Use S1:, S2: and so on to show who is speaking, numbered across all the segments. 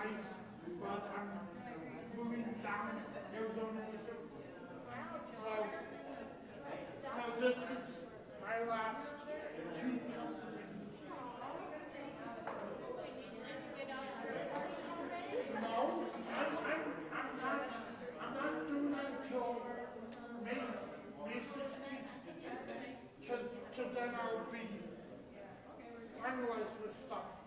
S1: nice, but I'm moving down Arizona, Missouri. So this is my last two council meetings. No, I'm not doing it until May 16th. Cause then I'll be finalized with stuff.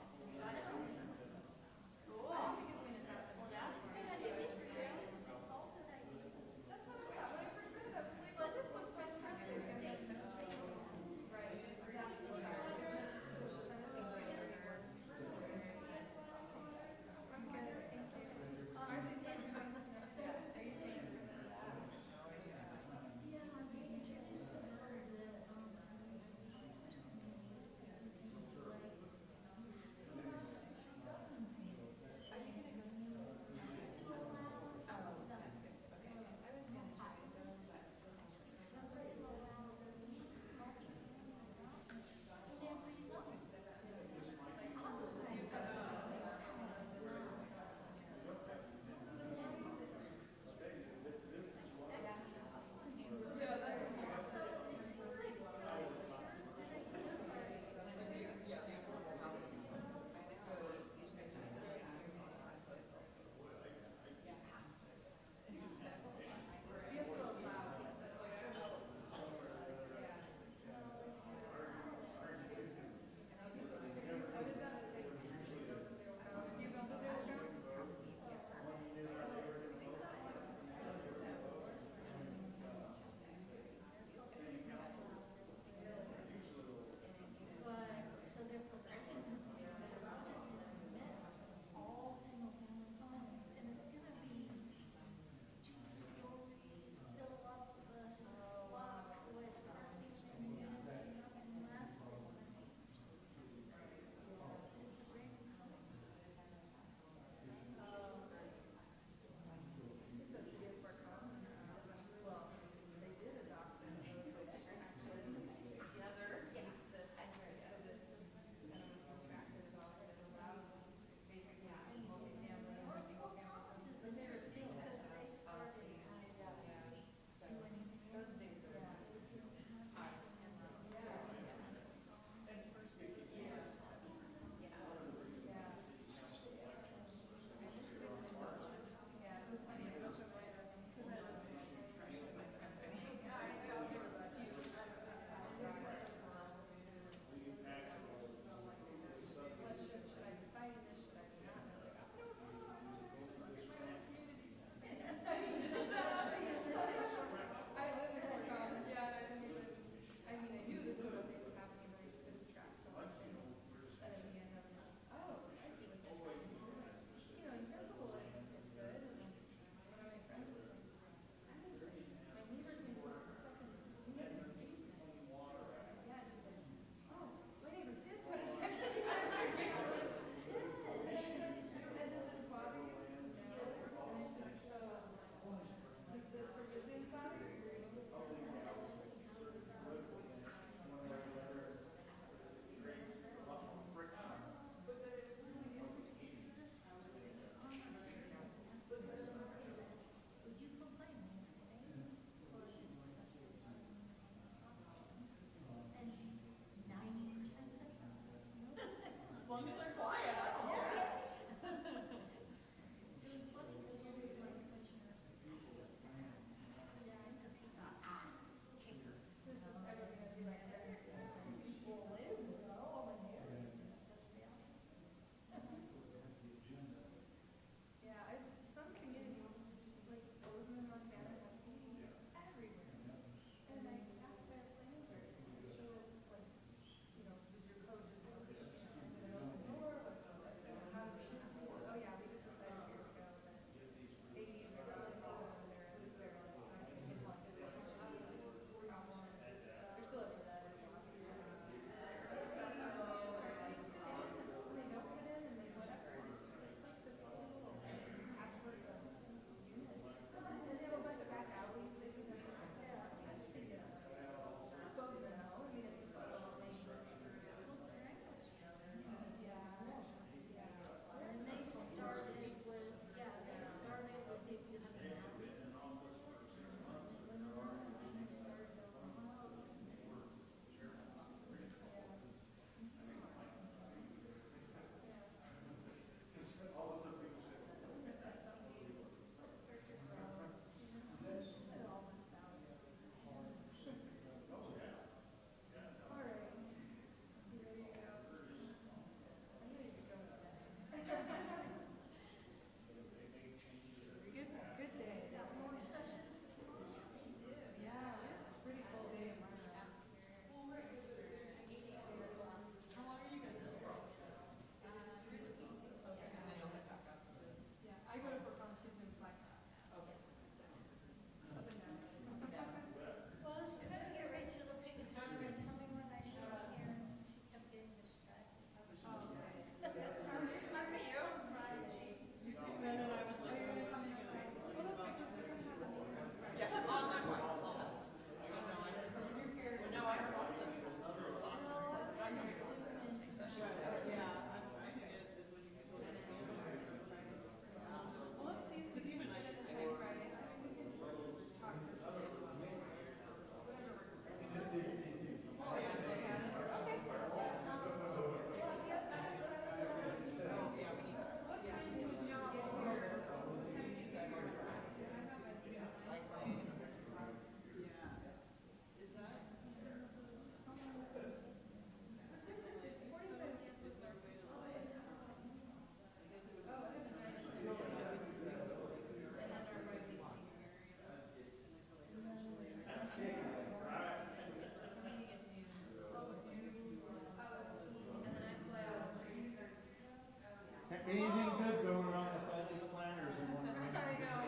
S2: Anything good going on with all these planners in one room?
S3: I know.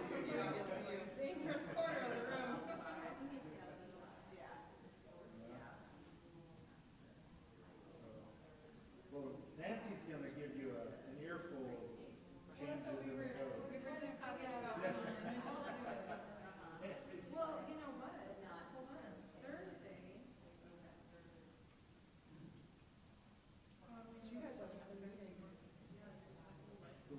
S3: Dangerous corner of the room.
S2: Well, Nancy's gonna give you an earful of changes
S3: That's what
S2: in the code.
S3: we were just talking about. Well, you know what? Hold on. Thursday. You guys are having a meeting.
S2: The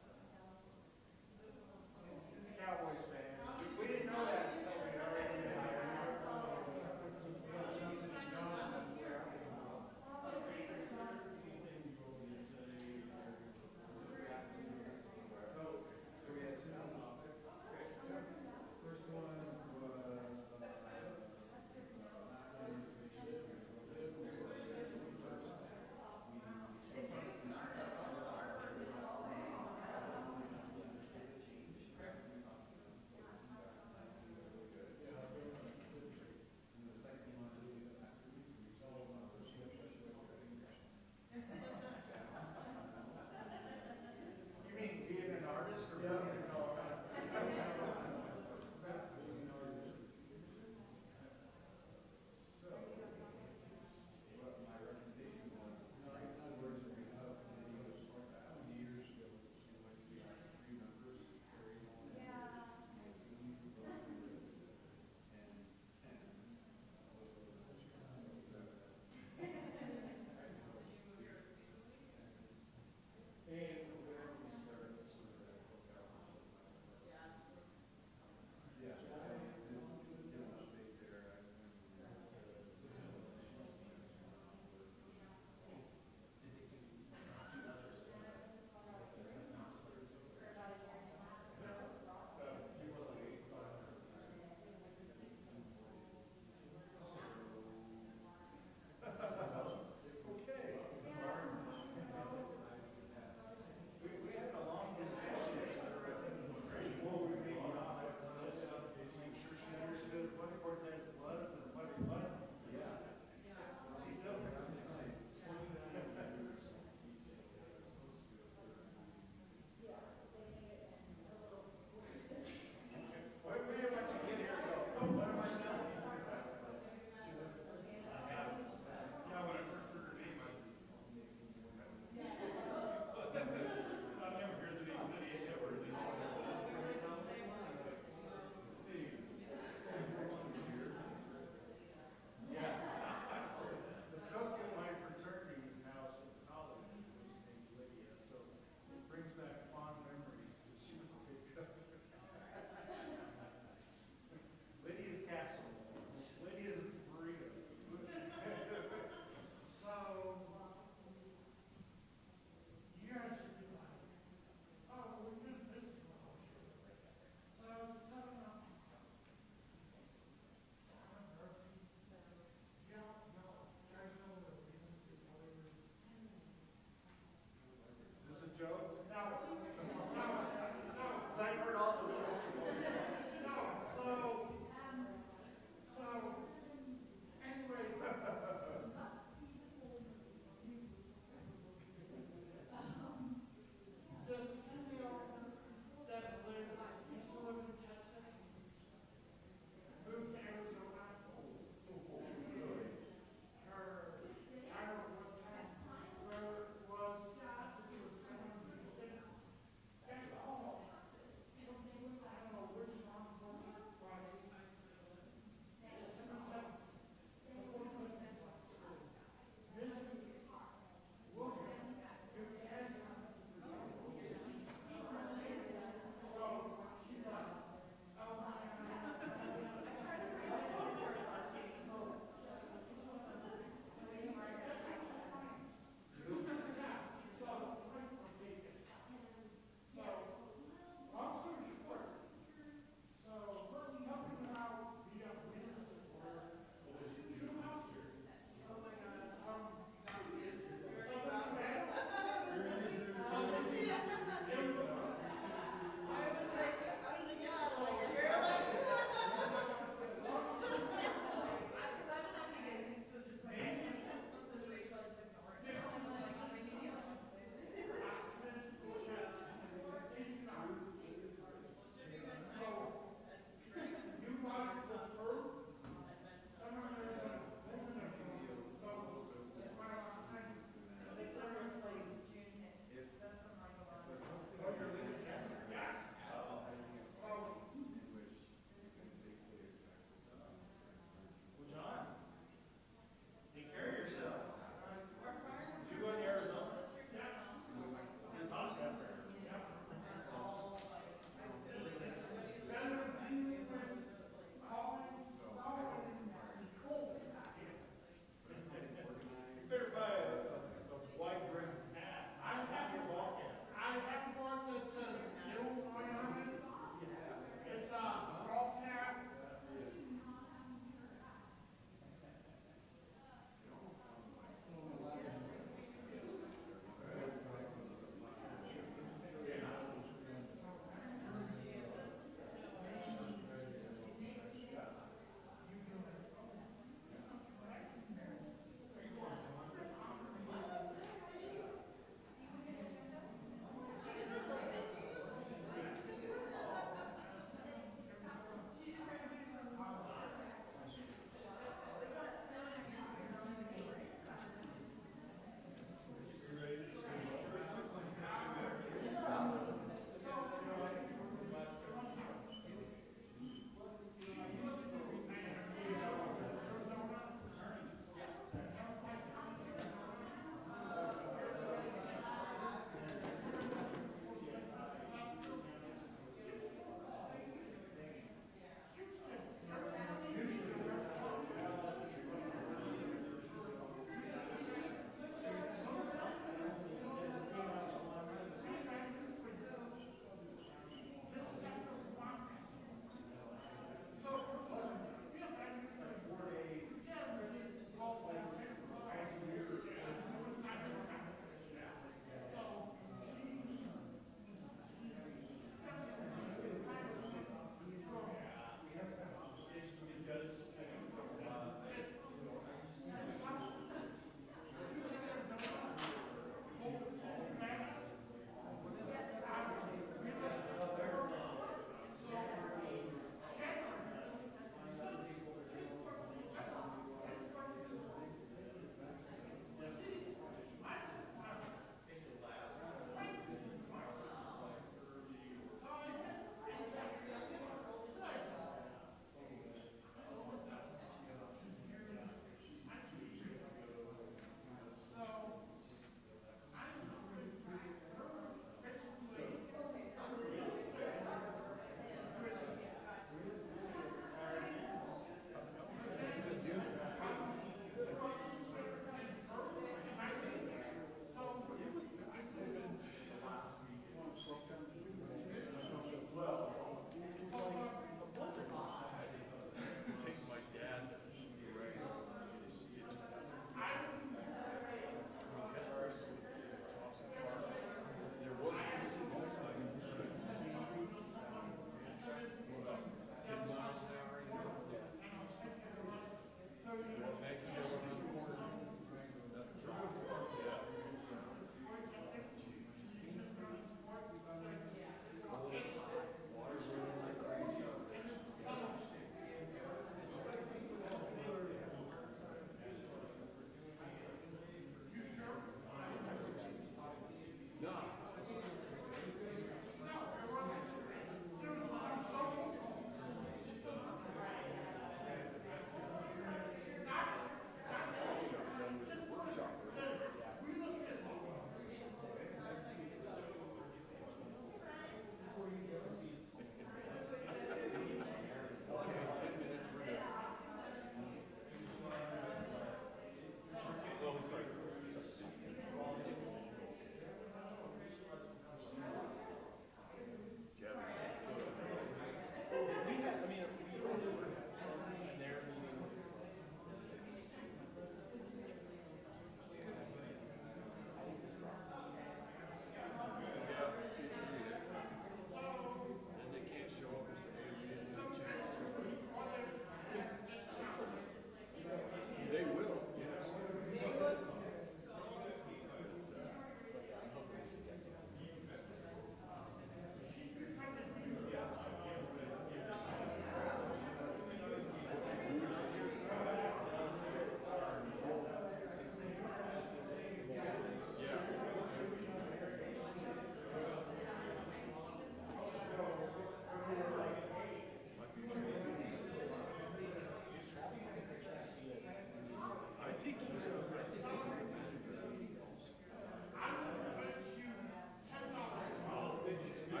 S2: I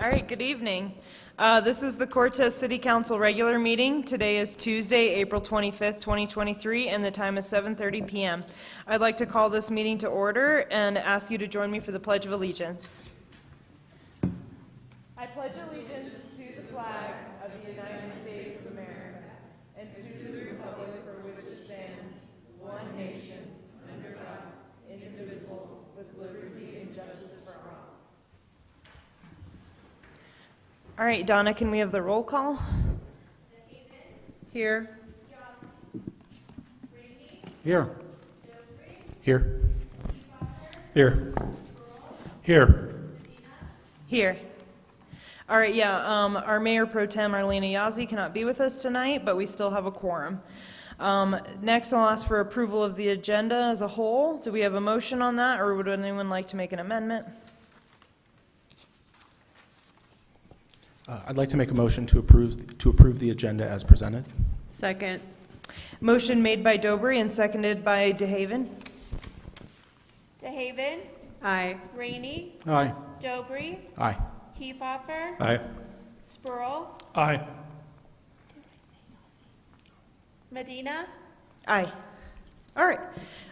S4: All right, good evening. This is the Cortez City Council regular meeting. Today is Tuesday, April 25th, 2023, and the time is 7:30 p.m. I'd like to call this meeting to order and ask you to join me for the Pledge of Allegiance. I pledge allegiance to the flag of the United States of America and to the republic for which it stands, one nation, under God, indivisible, with liberty and justice for all. All right, Donna, can we have the roll call? Here.
S5: Here. Here. Here. Here.
S4: Here. All right, yeah, our Mayor Pro Tem, Arlena Yazzie, cannot be with us tonight, but we still have a quorum. Next, I'll ask for approval of the agenda as a whole. Do we have a motion on that, or would anyone like to make an amendment?
S5: I'd like to make a motion to approve the agenda as presented.
S6: Second.
S4: Motion made by Dobry and seconded by DeHaven.
S3: DeHaven,
S6: Aye.
S3: Rainey,
S5: Aye.
S3: Dobry,
S5: Aye.
S3: Kiefhoffer,
S5: Aye.
S3: Spurl,
S5: Aye.
S3: Medina,
S4: Aye. All right.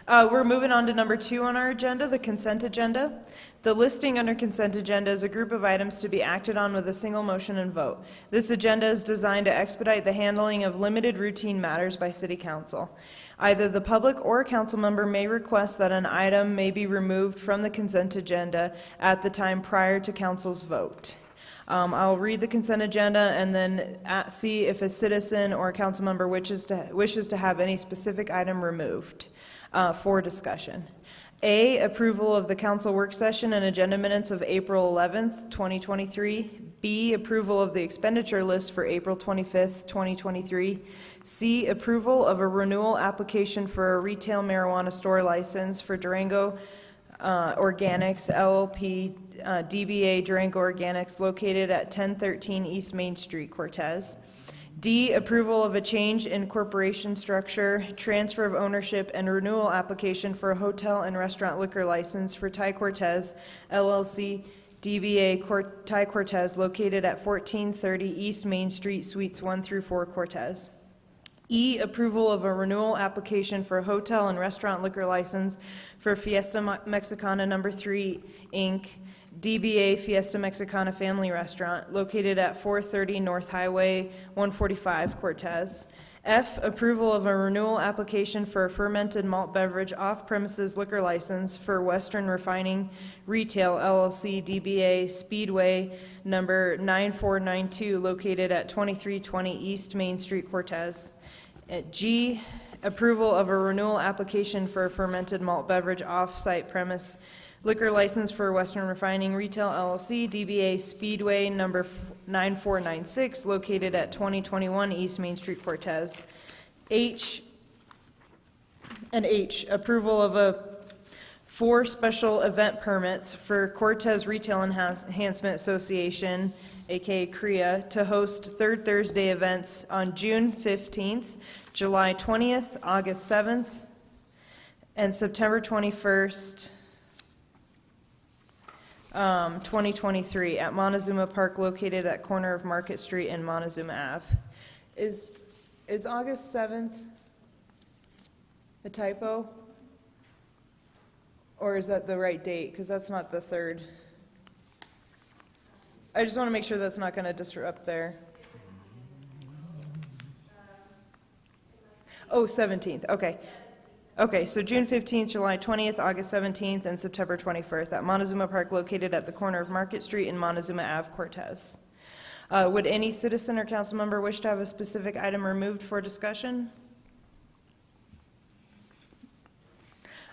S4: We're moving on to number 2 on our agenda, the consent agenda. The listing under consent agenda is a group of items to be acted on with a single motion and vote. This agenda is designed to expedite the handling of limited routine matters by City Council. Either the public or a council member may request that an item may be removed from the consent agenda at the time prior to council's vote. I'll read the consent agenda and then see if a citizen or a council member wishes to have any specific item removed for discussion. A, approval of the council work session and agenda minutes of April 11th, 2023. B, approval of the expenditure list for April 25th, 2023. C, approval of a renewal application for a retail marijuana store license for Durango Organics LLP, DBA Durango Organics, located at 1013 East Main Street, Cortez. D, approval of a change in corporation structure, transfer of ownership, and renewal application for a hotel and restaurant liquor license for Ty Cortez LLC, DBA Ty Cortez, located at 1430 East Main Street, Suites 1 through 4, Cortez. E, approval of a renewal application for a hotel and restaurant liquor license for Fiesta Mexicana No. 3, Inc., DBA Fiesta Mexicana Family Restaurant, located at 430 North Highway 145, Cortez. F, approval of a renewal application for a fermented malt beverage off-premises liquor license for Western Refining Retail LLC, DBA Speedway number 9492, located at 2320 East Main Street, Cortez. G, approval of a renewal application for a fermented malt beverage off-site premise liquor license for Western Refining Retail LLC, DBA Speedway number 9496, located at 2021 East Main Street, Cortez. H, approval of 4 special event permits for Cortez Retail Enhancement Association, aka CREA, to host third Thursday events on June 15th, July 20th, August 7th, and September 21st, 2023 at Montezuma Park, located at corner of Market Street and Montezuma Ave. Is August 7th a typo? Or is that the right date? Because that's not the 3rd. I just want to make sure that's not going to disrupt their... Oh, 17th, okay. Okay, so June 15th, July 20th, August 17th, and September 21st at Montezuma Park, located at the corner of Market Street and Montezuma Ave, Cortez. Would any citizen or council member wish to have a specific item removed for discussion?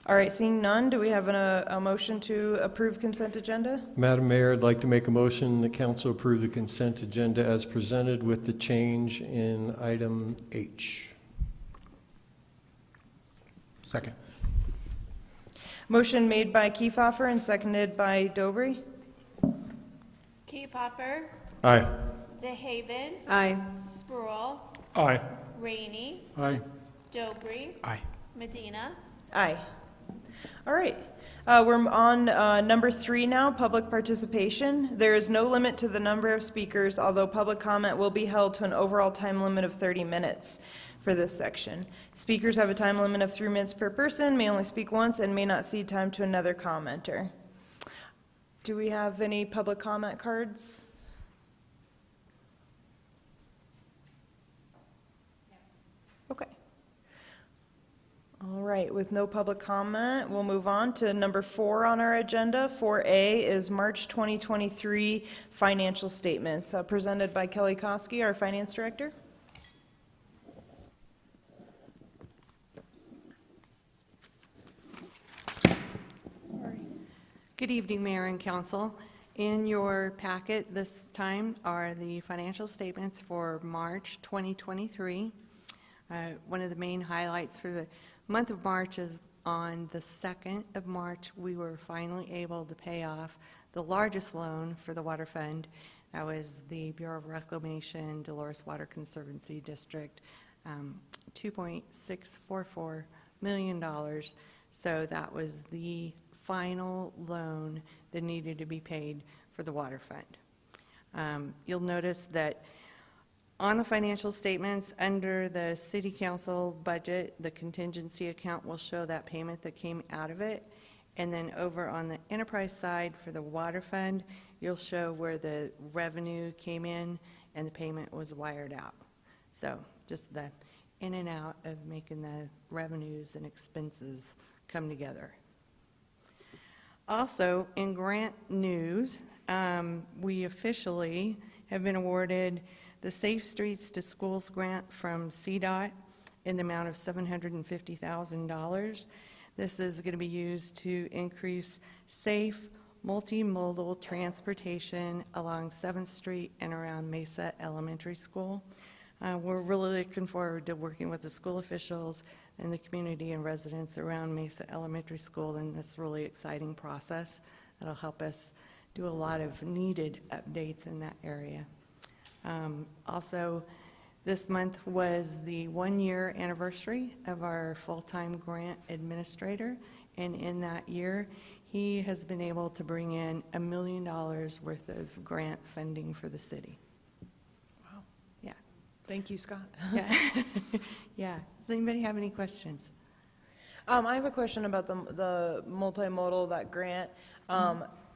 S4: All right, seeing none, do we have a motion to approve consent agenda?
S7: Madam Mayor, I'd like to make a motion the council approve the consent agenda as presented with the change in item H.
S5: Second.
S4: Motion made by Kiefhoffer and seconded by Dobry.
S3: Kiefhoffer,
S7: Aye.
S3: DeHaven,
S6: Aye.
S3: Spurl,
S5: Aye.
S3: Rainey,
S7: Aye.
S3: Dobry,
S5: Aye.
S3: Medina,
S4: Aye. All right. We're on number 3 now, public participation. There is no limit to the number of speakers, although public comment will be held to an overall time limit of 30 minutes for this section. Speakers have a time limit of 3 minutes per person, may only speak once, and may not cede time to another commenter. Do we have any public comment cards? Okay. All right, with no public comment, we'll move on to number 4 on our agenda. 4A is March 2023 financial statements, presented by Kelly Koski, our finance director.
S6: Good evening, Mayor and Council. In your packet this time are the financial statements for March 2023. One of the main highlights for the month of March is on the 2nd of March, we were finally able to pay off the largest loan for the water fund. That was the Bureau of Reclamation, Dolores Water Conservancy District, $2.644 million. So that was the final loan that needed to be paid for the water fund. You'll notice that on the financial statements, under the city council budget, the contingency account will show that payment that came out of it. And then over on the enterprise side for the water fund, you'll show where the revenue came in and the payment was wired out. So just the in and out of making the revenues and expenses come together. Also, in grant news, we officially have been awarded the Safe Streets to Schools grant from CDOT in the amount of $750,000. This is going to be used to increase safe multimodal transportation along 7th Street and around Mesa Elementary School. We're really looking forward to working with the school officials and the community and residents around Mesa Elementary School in this really exciting process that'll help us do a lot of needed updates in that area. Also, this month was the 1-year anniversary of our full-time grant administrator, and in that year, he has been able to bring in $1 million worth of grant funding for the city.
S4: Wow.
S6: Yeah.
S4: Thank you, Scott.
S6: Yeah. Yeah. Does anybody have any questions?
S4: I have a question about the multimodal, that grant.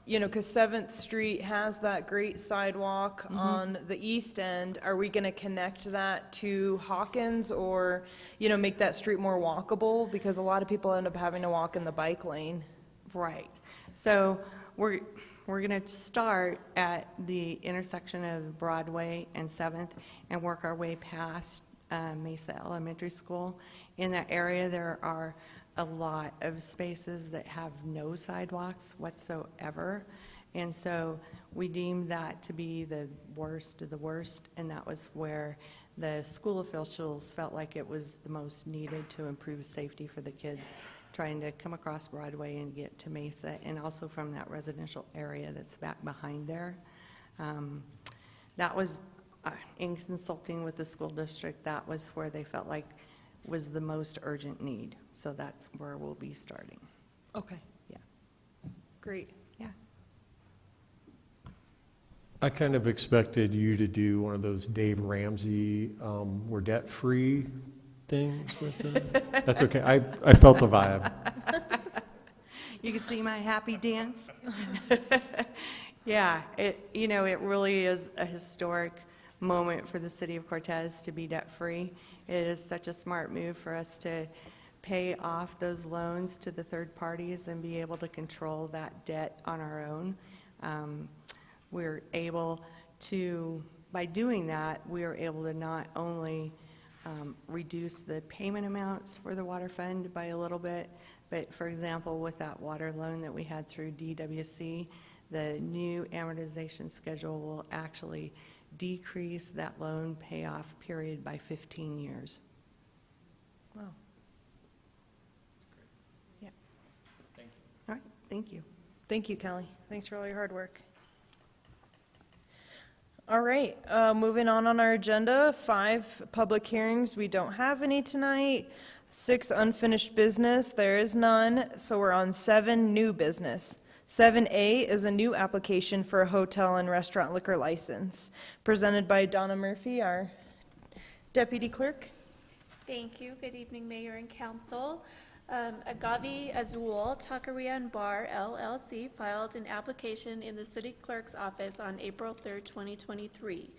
S4: You know, because 7th Street has that great sidewalk on the east end. Are we going to connect that to Hawkins, or, you know, make that street more walkable? Because a lot of people end up having to walk in the bike lane.
S6: Right. So we're going to start at the intersection of Broadway and 7th and work our way past Mesa Elementary School. In that area, there are a lot of spaces that have no sidewalks whatsoever. And so we deemed that to be the worst of the worst, and that was where the school officials felt like it was the most needed to improve safety for the kids trying to come across Broadway and get to Mesa, and also from that residential area that's back behind there. That was, in consulting with the school district, that was where they felt like was the most urgent need. So that's where we'll be starting.
S4: Okay.
S6: Yeah.
S4: Great.
S6: Yeah.
S7: I kind of expected you to do one of those Dave Ramsey, we're debt-free things with them. That's okay. I felt the vibe.
S6: You can see my happy dance. Yeah, it really is a historic moment for the city of Cortez to be debt-free. It is such a smart move for us to pay off those loans to the third parties and be able to control that debt on our own. We're able to, by doing that, we are able to not only reduce the payment amounts for the water fund by a little bit, but for example, with that water loan that we had through DWC, the new amortization schedule will actually decrease that loan payoff period by 15 years.
S4: Wow.
S6: Yeah. Thank you. All right, thank you.
S4: Thank you, Kelly. Thanks for all your hard work. All right, moving on our agenda, 5 public hearings. We don't have any tonight. 6, unfinished business, there is none, so we're on 7, new business. 7A is a new application for a hotel and restaurant liquor license, presented by Donna Murphy, our deputy clerk.
S8: Thank you. Good evening, Mayor and Council. Agave Azul Taqueria and Bar LLC filed an application in the City Clerk's office on April 3rd, 2023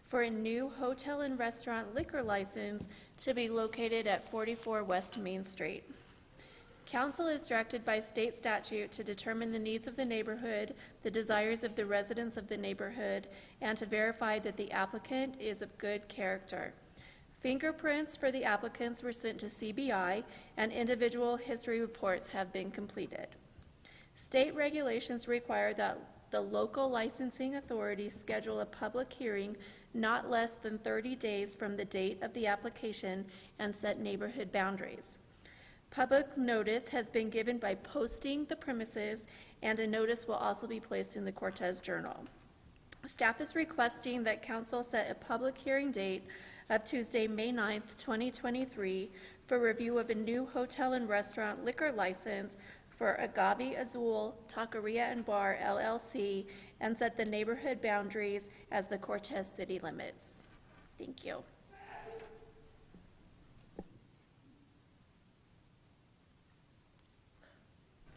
S8: for a new hotel and restaurant liquor license to be located at 44 West Main Street. Council is directed by state statute to determine the needs of the neighborhood, the desires of the residents of the neighborhood, and to verify that the applicant is of good character. Fingerprints for the applicants were sent to CBI, and individual history reports have been completed. State regulations require that the local licensing authority schedule a public hearing not less than 30 days from the date of the application and set neighborhood boundaries. Public notice has been given by posting the premises, and a notice will also be placed in the Cortez Journal. Staff is requesting that council set a public hearing date of Tuesday, May 9th, 2023 for review of a new hotel and restaurant liquor license for Agave Azul Taqueria and Bar LLC, and set the neighborhood boundaries as the Cortez city limits. Thank you.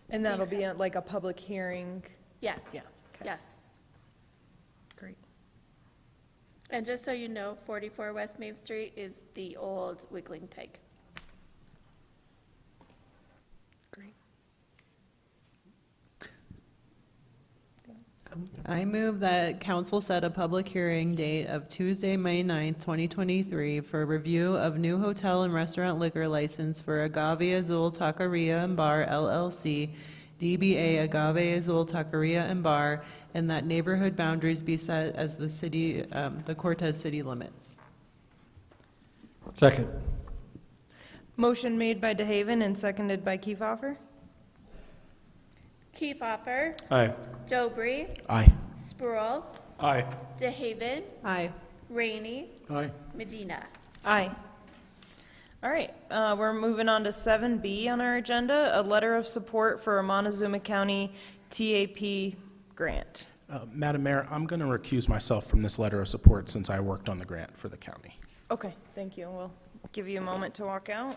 S4: And that'll be like a public hearing.
S8: Yes.
S4: Yeah, okay.
S8: Yes.
S4: Great.
S8: And just so you know, 44 West Main Street is the old Wiggling Pig.
S4: Great.
S9: I move that council set a public hearing date of Tuesday, May 9th, 2023 for review of new hotel and restaurant liquor license for Agave Azul Taqueria and Bar LLC, DBA Agave Azul Taqueria and Bar, and that neighborhood boundaries be set as the city, the Cortez city limits.
S7: Second.
S4: Motion made by DeHaven and seconded by Kiefhoffer.
S8: Kiefhoffer,
S7: Aye.
S8: Dobry,
S5: Aye.
S8: Spruill,
S7: Aye.
S8: DeHaven,
S9: Aye.
S8: Rainey,
S7: Aye.
S8: Medina.
S4: Aye. All right, we're moving on to 7B on our agenda, a letter of support for a Montezuma County TAP grant.
S5: Madam Mayor, I'm going to recuse myself from this letter of support since I worked on the grant for the county.
S4: Okay, thank you. We'll give you a moment to walk out.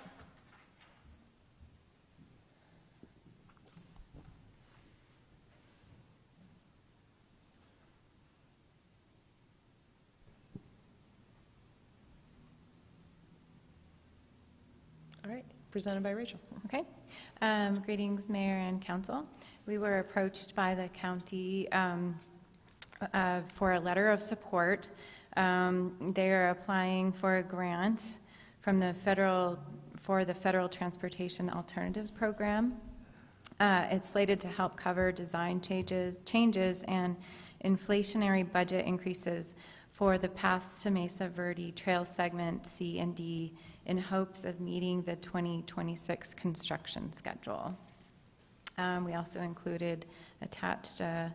S4: All right, presented by Rachel.
S3: Okay. Greetings, Mayor and Council. We were approached by the county for a letter of support. They are applying for a grant from the Federal Transportation Alternatives Program. It's slated to help cover design changes and inflationary budget increases for the Paths to Mesa Verde Trail Segment C and D in hopes of meeting the 2026 construction schedule. We also included attached a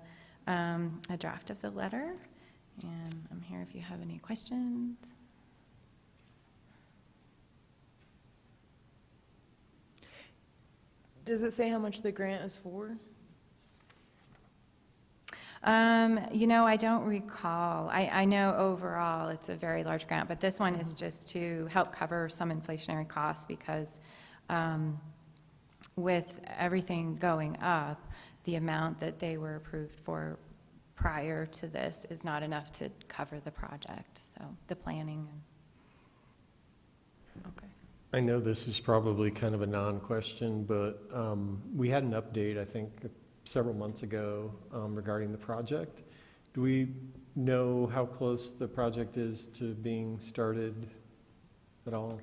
S3: draft of the letter, and I'm here if you have any questions.
S4: Does it say how much the grant is for?
S3: You know, I don't recall. I know overall it's a very large grant, but this one is just to help cover some inflationary costs because with everything going up, the amount that they were approved for prior to this is not enough to cover the project, so the planning.
S4: Okay.
S7: I know this is probably kind of a non-question, but we had an update, I think, several months ago regarding the project. Do we know how close the project is to being started at all?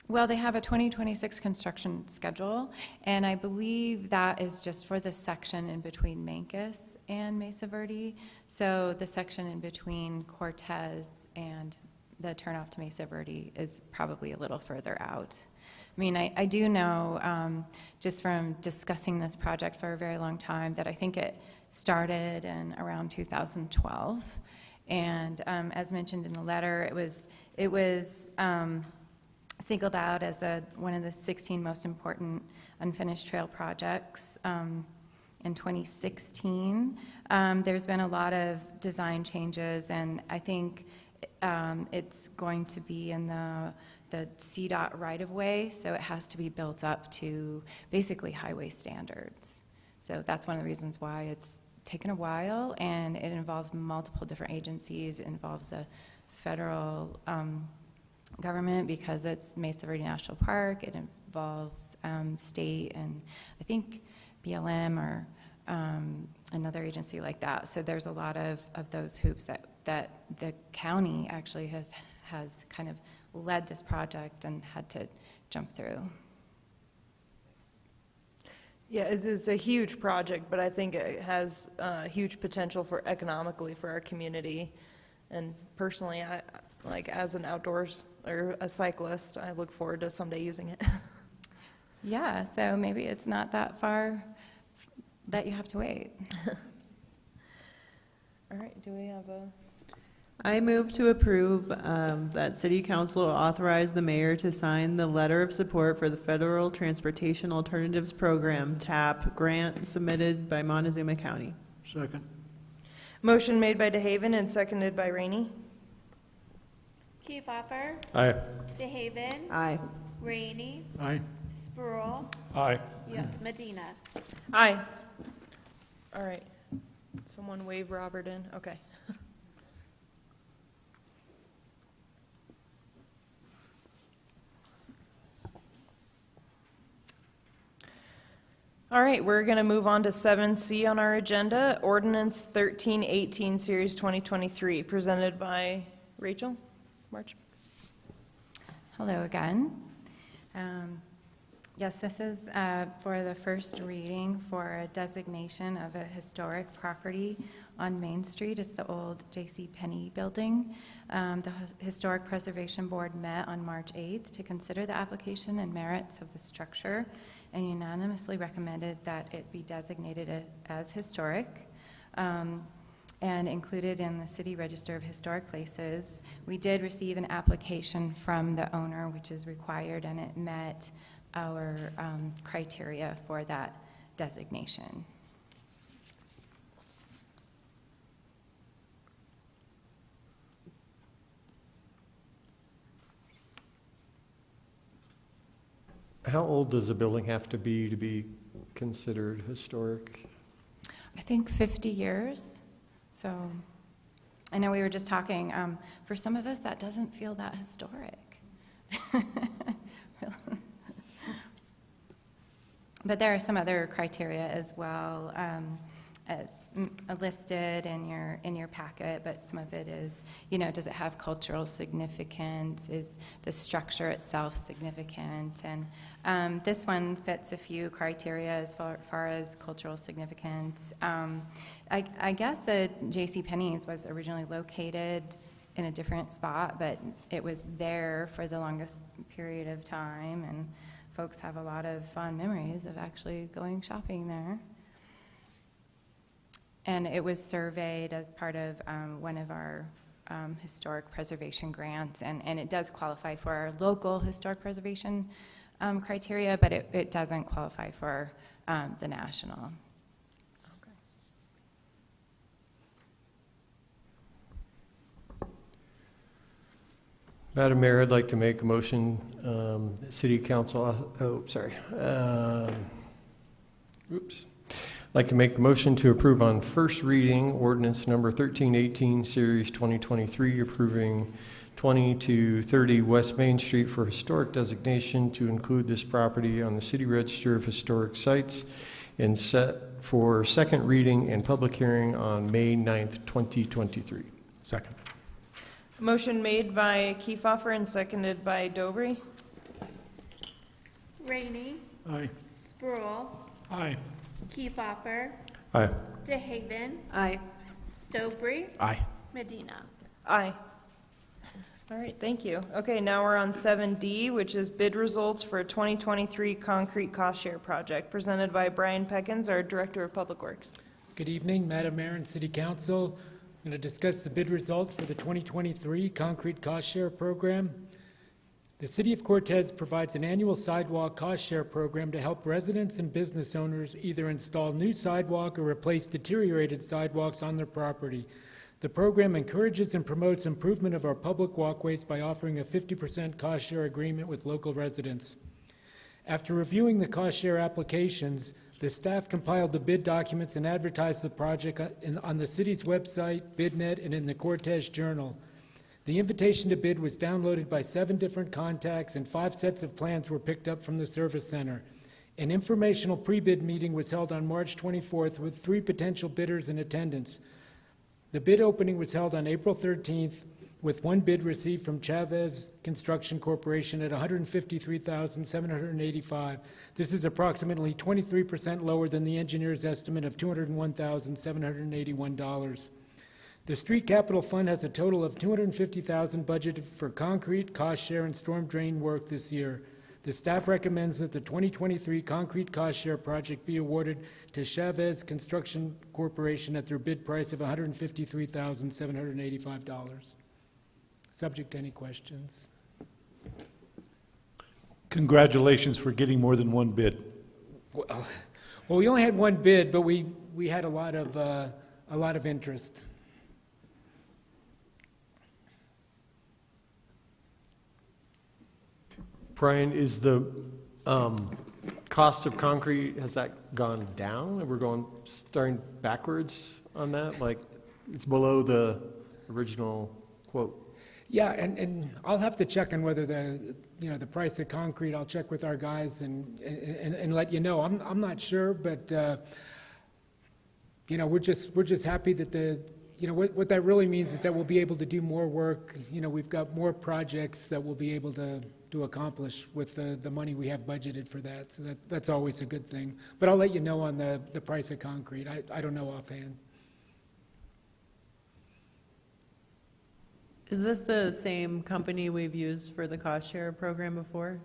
S3: Well, they have a 2026 construction schedule, and I believe that is just for the section in between Mancos and Mesa Verde. So the section in between Cortez and the turnoff to Mesa Verde is probably a little further out. I mean, I do know, just from discussing this project for a very long time, that I think it started in around 2012. And as mentioned in the letter, it was singled out as one of the 16 most important unfinished trail projects in 2016. There's been a lot of design changes, and I think it's going to be in the CDOT right-of-way, so it has to be built up to basically highway standards. So that's one of the reasons why it's taken a while, and it involves multiple different agencies. It involves the federal government because it's Mesa Verde National Park. It involves state and I think BLM or another agency like that. So there's a lot of those hoops that the county actually has kind of led this project and had to jump through.
S4: Yeah, it's a huge project, but I think it has huge potential for economically for our community. And personally, I like as an outdoors or a cyclist, I look forward to someday using it.
S3: Yeah, so maybe it's not that far that you have to wait.
S4: All right, do we have a?
S9: I move to approve that City Council authorize the mayor to sign the letter of support for the Federal Transportation Alternatives Program, TAP, grant submitted by Montezuma County.
S2: Second.
S4: Motion made by DeHaven and seconded by Rainey.
S8: Kiefhoffer.
S7: Aye.
S8: DeHaven.
S9: Aye.
S8: Rainey.
S2: Aye.
S8: Spruill.
S5: Aye.
S8: Medina.
S4: Aye. All right. Someone wave Robert in. Okay. All right, we're going to move on to 7C on our agenda, Ordinance 1318, Series 2023, presented by Rachel March.
S3: Hello again. Yes, this is for the first reading for a designation of a historic property on Main Street. It's the old J.C. Penney building. The Historic Preservation Board met on March 8th to consider the application and merits of the structure and unanimously recommended that it be designated as historic. And included in the City Register of Historic Places. We did receive an application from the owner, which is required, and it met our criteria for that designation.
S7: How old does a building have to be considered historic?
S3: I think 50 years. So I know we were just talking, for some of us, that doesn't feel that historic. But there are some other criteria as well as listed in your packet, but some of it is, does it have cultural significance? Is the structure itself significant? And this one fits a few criteria as far as cultural significance. I guess the J.C. Penney's was originally located in a different spot, but it was there for the longest period of time, and folks have a lot of fond memories of actually going shopping there. And it was surveyed as part of one of our historic preservation grants, and it does qualify for our local historic preservation criteria, but it doesn't qualify for the national.
S7: Madam Mayor, I'd like to make a motion, City Council, I'd like to make a motion to approve on first reading ordinance number 1318, Series 2023, approving 20 to 30 West Main Street for historic designation to include this property on the City Register of Historic Sites and set for second reading and public hearing on May 9th, 2023.
S5: Second.
S4: Motion made by Kiefhoffer and seconded by Dobry.
S8: Rainey.
S2: Aye.
S8: Spruill.
S2: Aye.
S8: Kiefhoffer.
S7: Aye.
S8: DeHaven.
S9: Aye.
S8: Dobry.
S5: Aye.
S8: Medina.
S4: Aye. All right, thank you. Okay, now we're on 7D, which is bid results for a 2023 concrete cost share project, presented by Brian Peckins, our Director of Public Works.
S10: Good evening, Madam Mayor and City Council. I'm going to discuss the bid results for the 2023 concrete cost share program. The City of Cortez provides an annual sidewalk cost share program to help residents and business owners either install new sidewalk or replace deteriorated sidewalks on their property. The program encourages and promotes improvement of our public walkways by offering a 50% cost share agreement with local residents. After reviewing the cost share applications, the staff compiled the bid documents and advertised the project on the city's website, BidNet, and in the Cortez Journal. The invitation to bid was downloaded by 7 different contacts, and 5 sets of plans were picked up from the service center. An informational pre-bid meeting was held on March 24th with 3 potential bidders in attendance. The bid opening was held on April 13th, with 1 bid received from Chavez Construction Corporation at $153,785. This is approximately 23% lower than the engineer's estimate of $201,781. The Street Capital Fund has a total of $250,000 budgeted for concrete, cost share, and storm drain work this year. The staff recommends that the 2023 concrete cost share project be awarded to Chavez Construction Corporation at their bid price of $153,785. Subject to any questions?
S11: Congratulations for getting more than 1 bid.
S10: Well, we only had 1 bid, but we had a lot of interest.
S7: Brian, is the cost of concrete, has that gone down? We're starting backwards on that? Like, it's below the original quote?
S10: Yeah, and I'll have to check on whether the price of concrete. I'll check with our guys and let you know. I'm not sure, but we're just happy that what that really means is that we'll be able to do more work. We've got more projects that we'll be able to accomplish with the money we have budgeted for that. So that's always a good thing. But I'll let you know on the price of concrete. I don't know offhand.
S9: Is this the same company we've used for the cost share program before?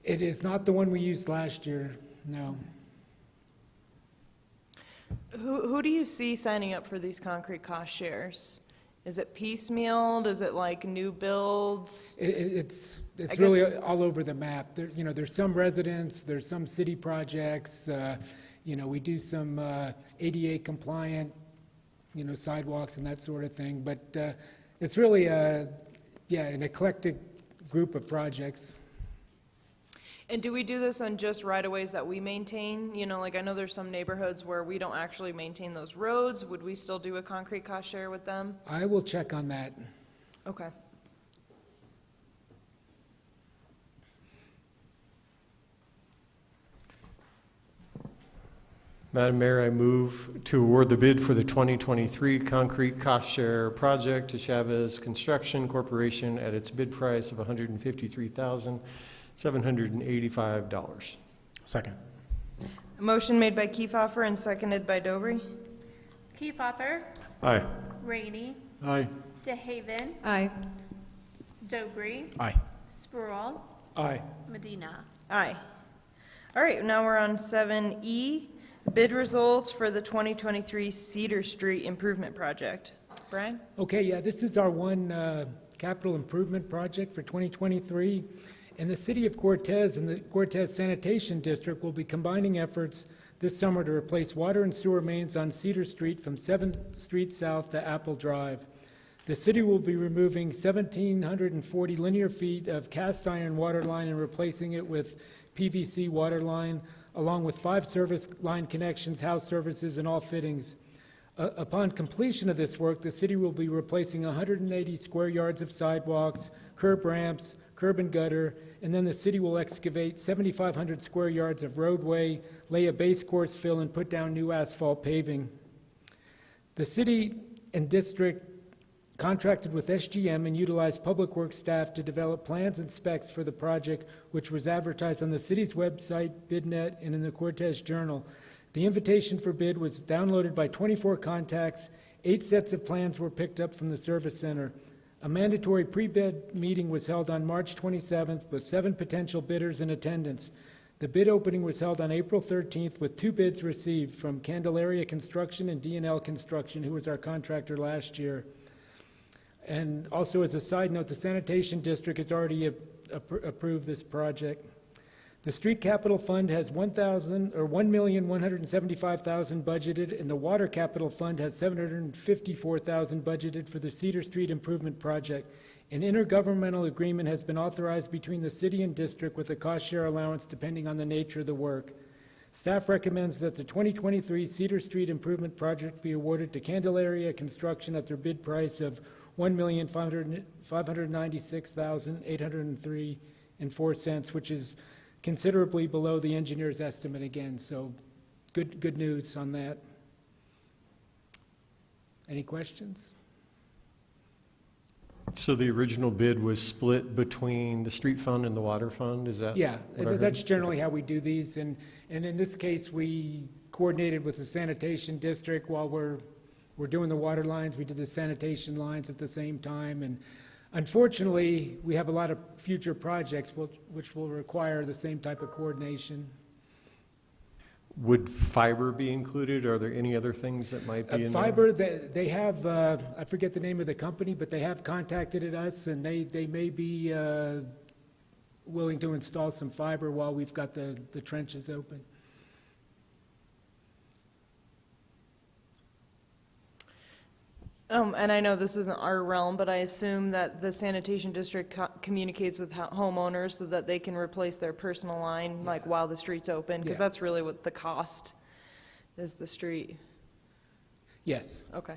S10: It is not the one we used last year, no.
S12: Who do you see signing up for these concrete cost shares? Is it piecemeal? Is it like new builds?
S10: It's really all over the map. There's some residents, there's some city projects. We do some ADA compliant, sidewalks and that sort of thing. But it's really an eclectic group of projects.
S12: And do we do this on just right-of-ways that we maintain? I know there's some neighborhoods where we don't actually maintain those roads. Would we still do a concrete cost share with them?
S10: I will check on that.
S12: Okay.
S7: Madam Mayor, I move to award the bid for the 2023 concrete cost share project to Chavez Construction Corporation at its bid price of $153,785.
S5: Second.
S12: A motion made by Kiefhoffer and seconded by Dobry.
S8: Kiefhoffer.
S7: Aye.
S8: Rainey.
S11: Aye.
S8: DeHaven.
S9: Aye.
S8: Dobry.
S5: Aye.
S8: Spruill.
S11: Aye.
S8: Medina.
S12: Aye. All right, now we're on 7E, bid results for the 2023 Cedar Street Improvement Project. Brian?
S10: Okay, yeah, this is our one capital improvement project for 2023. And the City of Cortez and the Cortez Sanitation District will be combining efforts this summer to replace water and sewer mains on Cedar Street from 7th Street South to Apple Drive. The city will be removing 1,740 linear feet of cast iron water line and replacing it with PVC water line, along with 5 service line connections, house services, and all fittings. Upon completion of this work, the city will be replacing 180 square yards of sidewalks, curb ramps, curb and gutter, and then the city will excavate 7,500 square yards of roadway, lay a base course fill, and put down new asphalt paving. The city and district contracted with SGM and utilized public works staff to develop plans and specs for the project, which was advertised on the city's website, BidNet, and in the Cortez Journal. The invitation for bid was downloaded by 24 contacts. 8 sets of plans were picked up from the service center. A mandatory pre-bid meeting was held on March 27th with 7 potential bidders in attendance. The bid opening was held on April 13th with 2 bids received from Candelaria Construction and D&L Construction, who was our contractor last year. And also, as a side note, the sanitation district has already approved this project. The street capital fund has $1,175,000 budgeted, and the water capital fund has $754,000 budgeted for the Cedar Street Improvement Project. An intergovernmental agreement has been authorized between the city and district with a cost share allowance depending on the nature of the work. Staff recommends that the 2023 Cedar Street Improvement Project be awarded to Candelaria Construction at their bid price of $1,596,803.04, which is considerably below the engineer's estimate again. So good news on that. Any questions?
S7: So the original bid was split between the street fund and the water fund, is that?
S10: Yeah,
S7: what I heard?
S10: that's generally how we do these, and in this case, we coordinated with the sanitation district while we're doing the water lines. We did the sanitation lines at the same time, and unfortunately, we have a lot of future projects which will require the same type of coordination.
S7: Would fiber be included? Are there any other things that might be in there?
S10: Fiber, they have, I forget the name of the company, but they have contacted us, and they may be willing to install some fiber while we've got the trenches open.
S12: And I know this isn't our realm, but I assume that the sanitation district communicates with homeowners so that they can replace their personal line, like while the street's open, because that's really what the cost is, the street.
S10: Yes.
S12: Okay.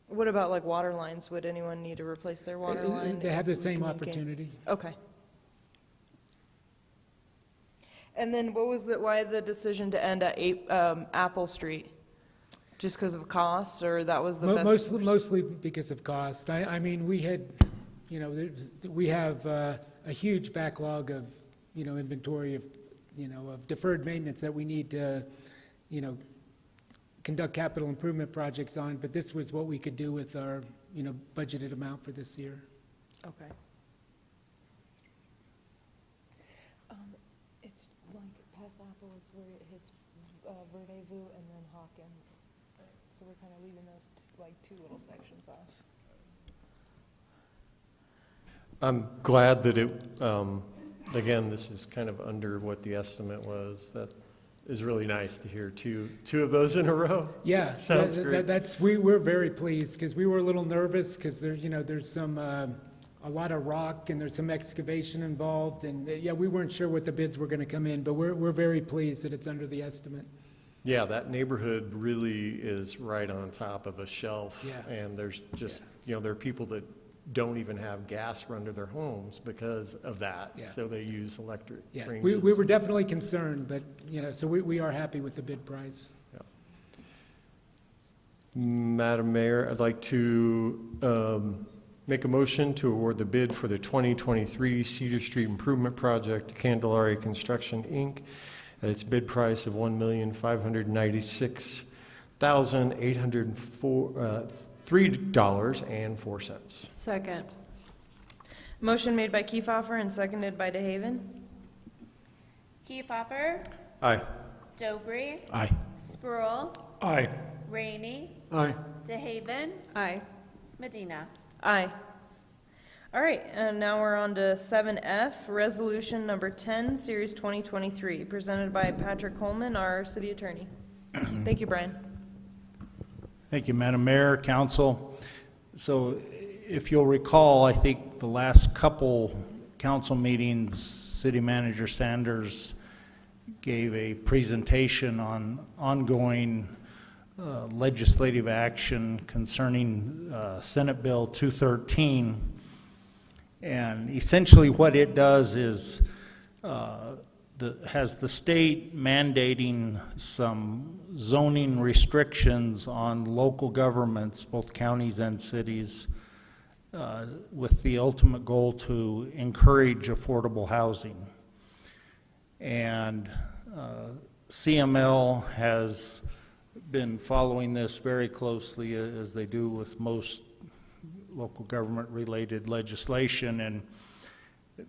S12: What about like water lines? Would anyone need to replace their water line?
S10: They have the
S12: if we
S10: same
S12: communicate?
S10: opportunity.
S12: Okay. And then what was why the decision to end at Apple Street? Just because of costs, or that was the best?
S10: Mostly because of cost. I mean, we had, we have a huge backlog of, inventory of, of deferred maintenance that we need to, conduct capital improvement projects on, but this was what we could do with our, budgeted amount for this year.
S12: Okay. It's like past Apple, it's where it hits Rendezvous and then Hawkins. So we're kind of leaving those two little sections off.
S7: I'm glad that it, again, this is kind of under what the estimate was. That is really nice to hear two of those in a row.
S10: Yeah,
S7: Sounds great.
S10: We're very pleased because we were a little nervous because there's some a lot of rock and there's some excavation involved, and we weren't sure what the bids were going to come in, but we're very pleased that it's under the estimate.
S7: Yeah, that neighborhood really is right on top of a shelf.
S10: Yeah.
S7: And there's just, there are people that don't even have gas run to their homes because of that.
S10: Yeah.
S7: So they use electric
S10: Yeah,
S7: ranges.
S10: we were definitely concerned, but, so we are happy with the bid price.
S7: Yeah. Madam Mayor, I'd like to make a motion to award the bid for the 2023 Cedar Street Improvement Project to Candelaria Construction, Inc. at its bid price of $1,596,803.04.
S12: Second. Motion made by Kiefhoffer and seconded by DeHaven.
S8: Kiefhoffer.
S7: Aye.
S8: Dobry.
S5: Aye.
S8: Spruill.
S11: Aye.
S8: Rainey.
S11: Aye.
S8: DeHaven.
S12: Aye.
S8: Medina.
S12: Aye. All right, and now we're on to 7F, Resolution Number 10, Series 2023, presented by Patrick Coleman, our city attorney. Thank you, Brian.
S13: Thank you, Madam Mayor, Council. So if you'll recall, I think the last couple council meetings, City Manager Sanders gave a presentation on ongoing legislative action concerning Senate Bill 213. And essentially what it does is has the state mandating some zoning restrictions on local governments, both counties and cities, with the ultimate goal to encourage affordable housing. And CML has been following this very closely, as they do with most local government related legislation, and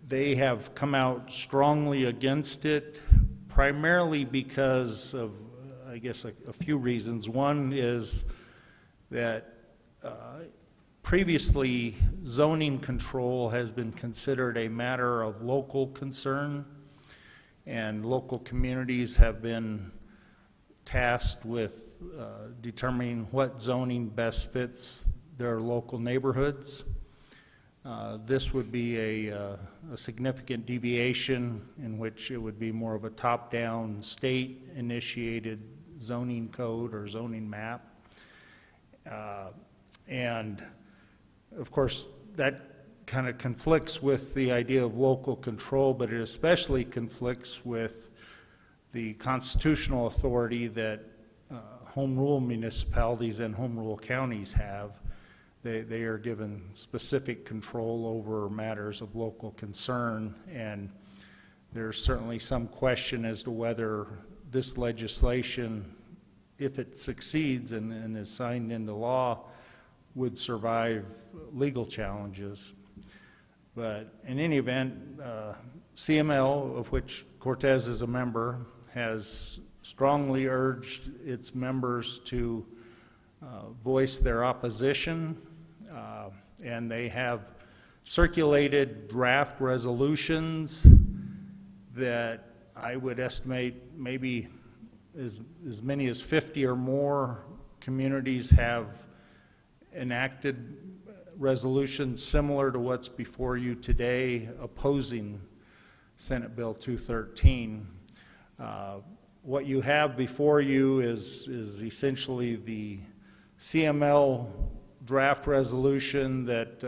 S13: they have come out strongly against it, primarily because of, I guess, a few reasons. One is that Previously, zoning control has been considered a matter of local concern, and local communities have been tasked with determining what zoning best fits their local neighborhoods. This would be a significant deviation in which it would be more of a top-down, state-initiated zoning code or zoning map. And of course, that kind of conflicts with the idea of local control, but it especially conflicts with the constitutional authority that home rule municipalities and home rule counties have. They are given specific control over matters of local concern, and there's certainly some question as to whether this legislation, if it succeeds and is signed into law, would survive legal challenges. But in any event, CML, of which Cortez is a member, has strongly urged its members to voice their opposition, and they have circulated draft resolutions that I would estimate maybe as many as 50 or more communities have enacted resolutions similar to what's before you today opposing Senate Bill 213. What you have before you is essentially the CML draft resolution that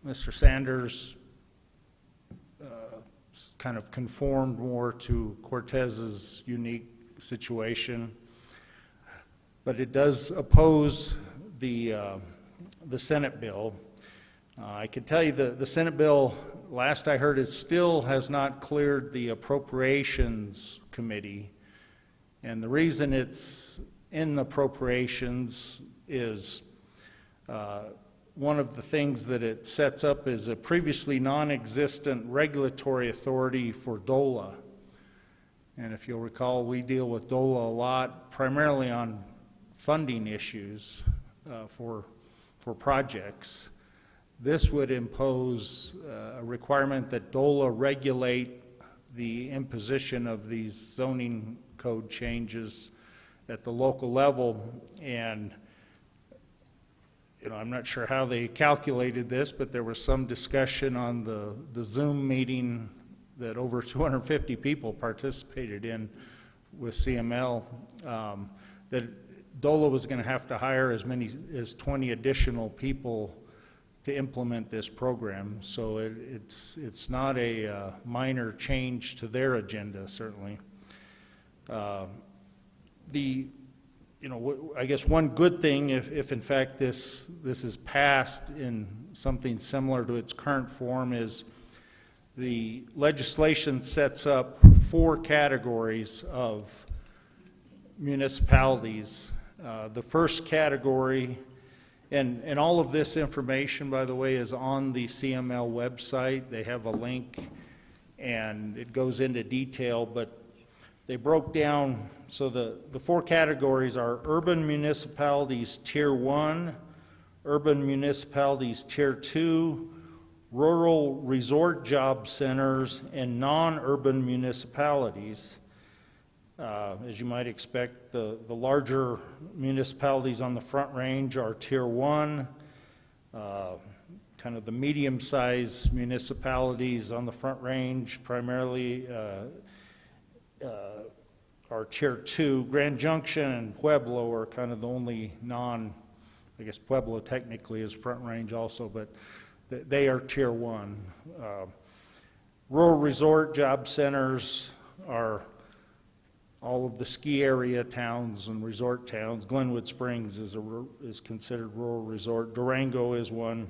S13: Mr. Sanders kind of conformed more to Cortez's unique situation. But it does oppose the Senate bill. I can tell you the Senate bill, last I heard, still has not cleared the Appropriations Committee. And the reason it's in the Appropriations is one of the things that it sets up is a previously non-existent regulatory authority for DOLA. And if you'll recall, we deal with DOLA a lot, primarily on funding issues for projects. This would impose a requirement that DOLA regulate the imposition of these zoning code changes at the local level. And I'm not sure how they calculated this, but there was some discussion on the Zoom meeting that over 250 people participated in with CML, that DOLA was going to have to hire as many as 20 additional people to implement this program. So it's not a minor change to their agenda, certainly. I guess one good thing, if in fact this is passed in something similar to its current form, is the legislation sets up 4 categories of municipalities. The first category, and all of this information, by the way, is on the CML website. They have a link, and it goes into detail, but they broke down, so the 4 categories are urban municipalities Tier 1, urban municipalities Tier 2, rural resort job centers, and non-urban municipalities. As you might expect, the larger municipalities on the Front Range are Tier 1. Kind of the medium-sized municipalities on the Front Range primarily are Tier 2. Grand Junction and Pueblo are kind of the only I guess Pueblo technically is Front Range also, but they are Tier 1. Rural resort job centers are all of the ski area towns and resort towns. Glenwood Springs is considered rural resort. Durango is one.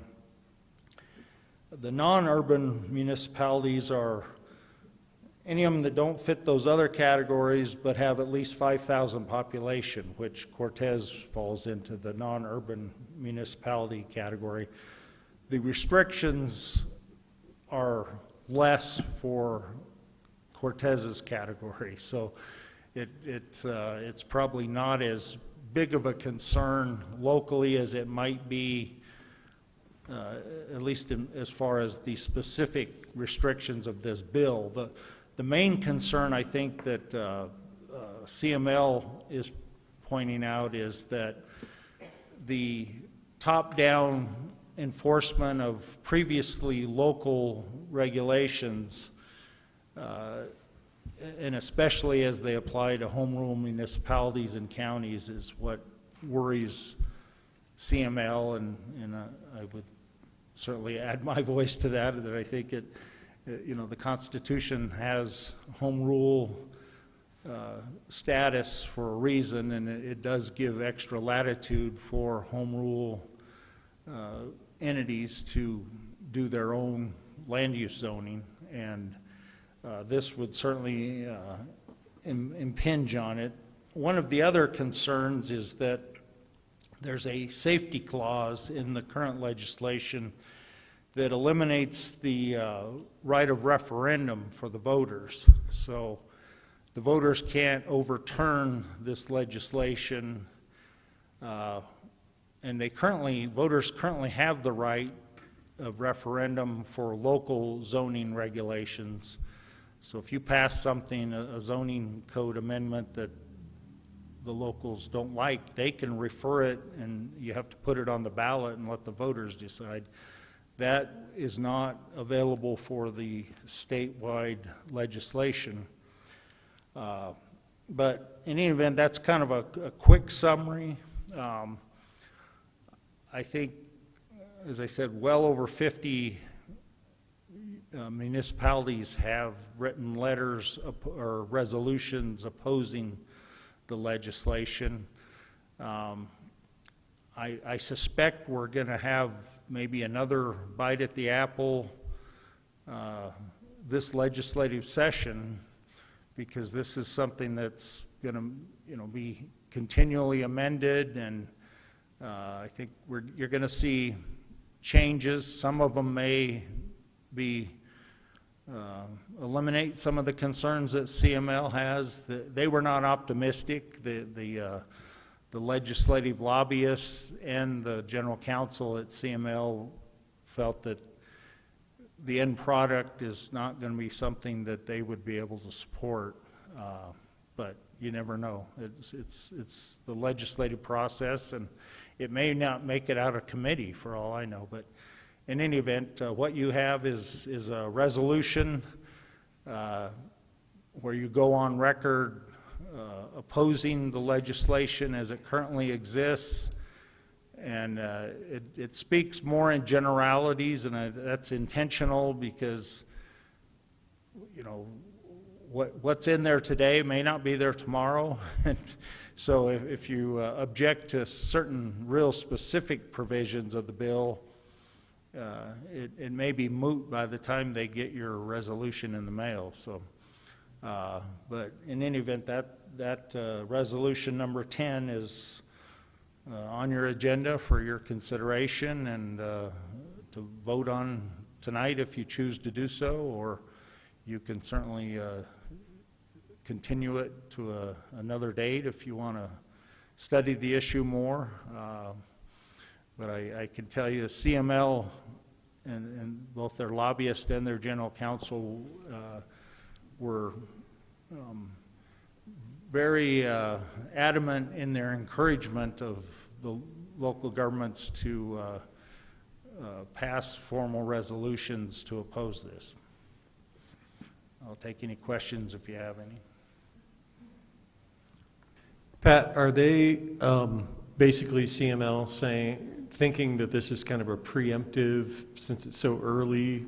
S13: The non-urban municipalities are any of them that don't fit those other categories but have at least 5,000 population, which Cortez falls into the non-urban municipality category. The restrictions are less for Cortez's category, so it's probably not as big of a concern locally as it might be, at least as far as the specific restrictions of this bill. The main concern I think that CML is pointing out is that the top-down enforcement of previously local regulations, and especially as they apply to home rule municipalities and counties, is what worries CML, and I would certainly add my voice to that, that I think the Constitution has home rule status for a reason, and it does give extra latitude for home rule entities to do their own land use zoning, and this would certainly impinge on it. One of the other concerns is that there's a safety clause in the current legislation that eliminates the right of referendum for the voters. So the voters can't overturn this legislation, and voters currently have the right of referendum for local zoning regulations. So if you pass something, a zoning code amendment that the locals don't like, they can refer it, and you have to put it on the ballot and let the voters decide. That is not available for the statewide legislation. But in any event, that's kind of a quick summary. I think, as I said, well over 50 municipalities have written letters or resolutions opposing the legislation. I suspect we're going to have maybe another bite at the apple this legislative session, because this is something that's going to be continually amended, and I think you're going to see changes. Some of them may be eliminate some of the concerns that CML has. They were not optimistic. The legislative lobbyists and the general counsel at CML felt that the end product is not going to be something that they would be able to support, but you never know. It's the legislative process, and it may not make it out of committee for all I know. But in any event, what you have is a resolution where you go on record opposing the legislation as it currently exists, and it speaks more in generalities, and that's intentional, because what's in there today may not be there tomorrow. And so if you object to certain real specific provisions of the bill, it may be moot by the time they get your resolution in the mail. So, but in any event, that resolution number 10 is on your agenda for your consideration and to vote on tonight if you choose to do so, or you can certainly continue it to another date if you want to study the issue more. But I can tell you CML and both their lobbyist and their general counsel were very adamant in their encouragement of the local governments to pass formal resolutions to oppose this. I'll take any questions if you have any.
S7: Pat, are they basically CML thinking that this is kind of a preemptive, since it's so early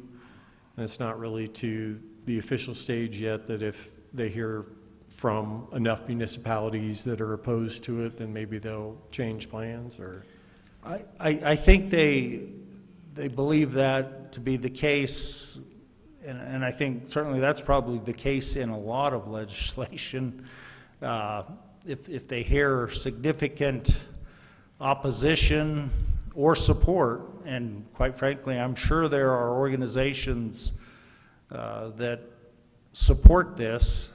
S7: and it's not really to the official stage yet, that if they hear from enough municipalities that are opposed to it, then maybe they'll change plans? Or
S13: I think they believe that to be the case, and I think certainly that's probably the case in a lot of legislation. If they hear significant opposition or support, and quite frankly, I'm sure there are organizations that support this,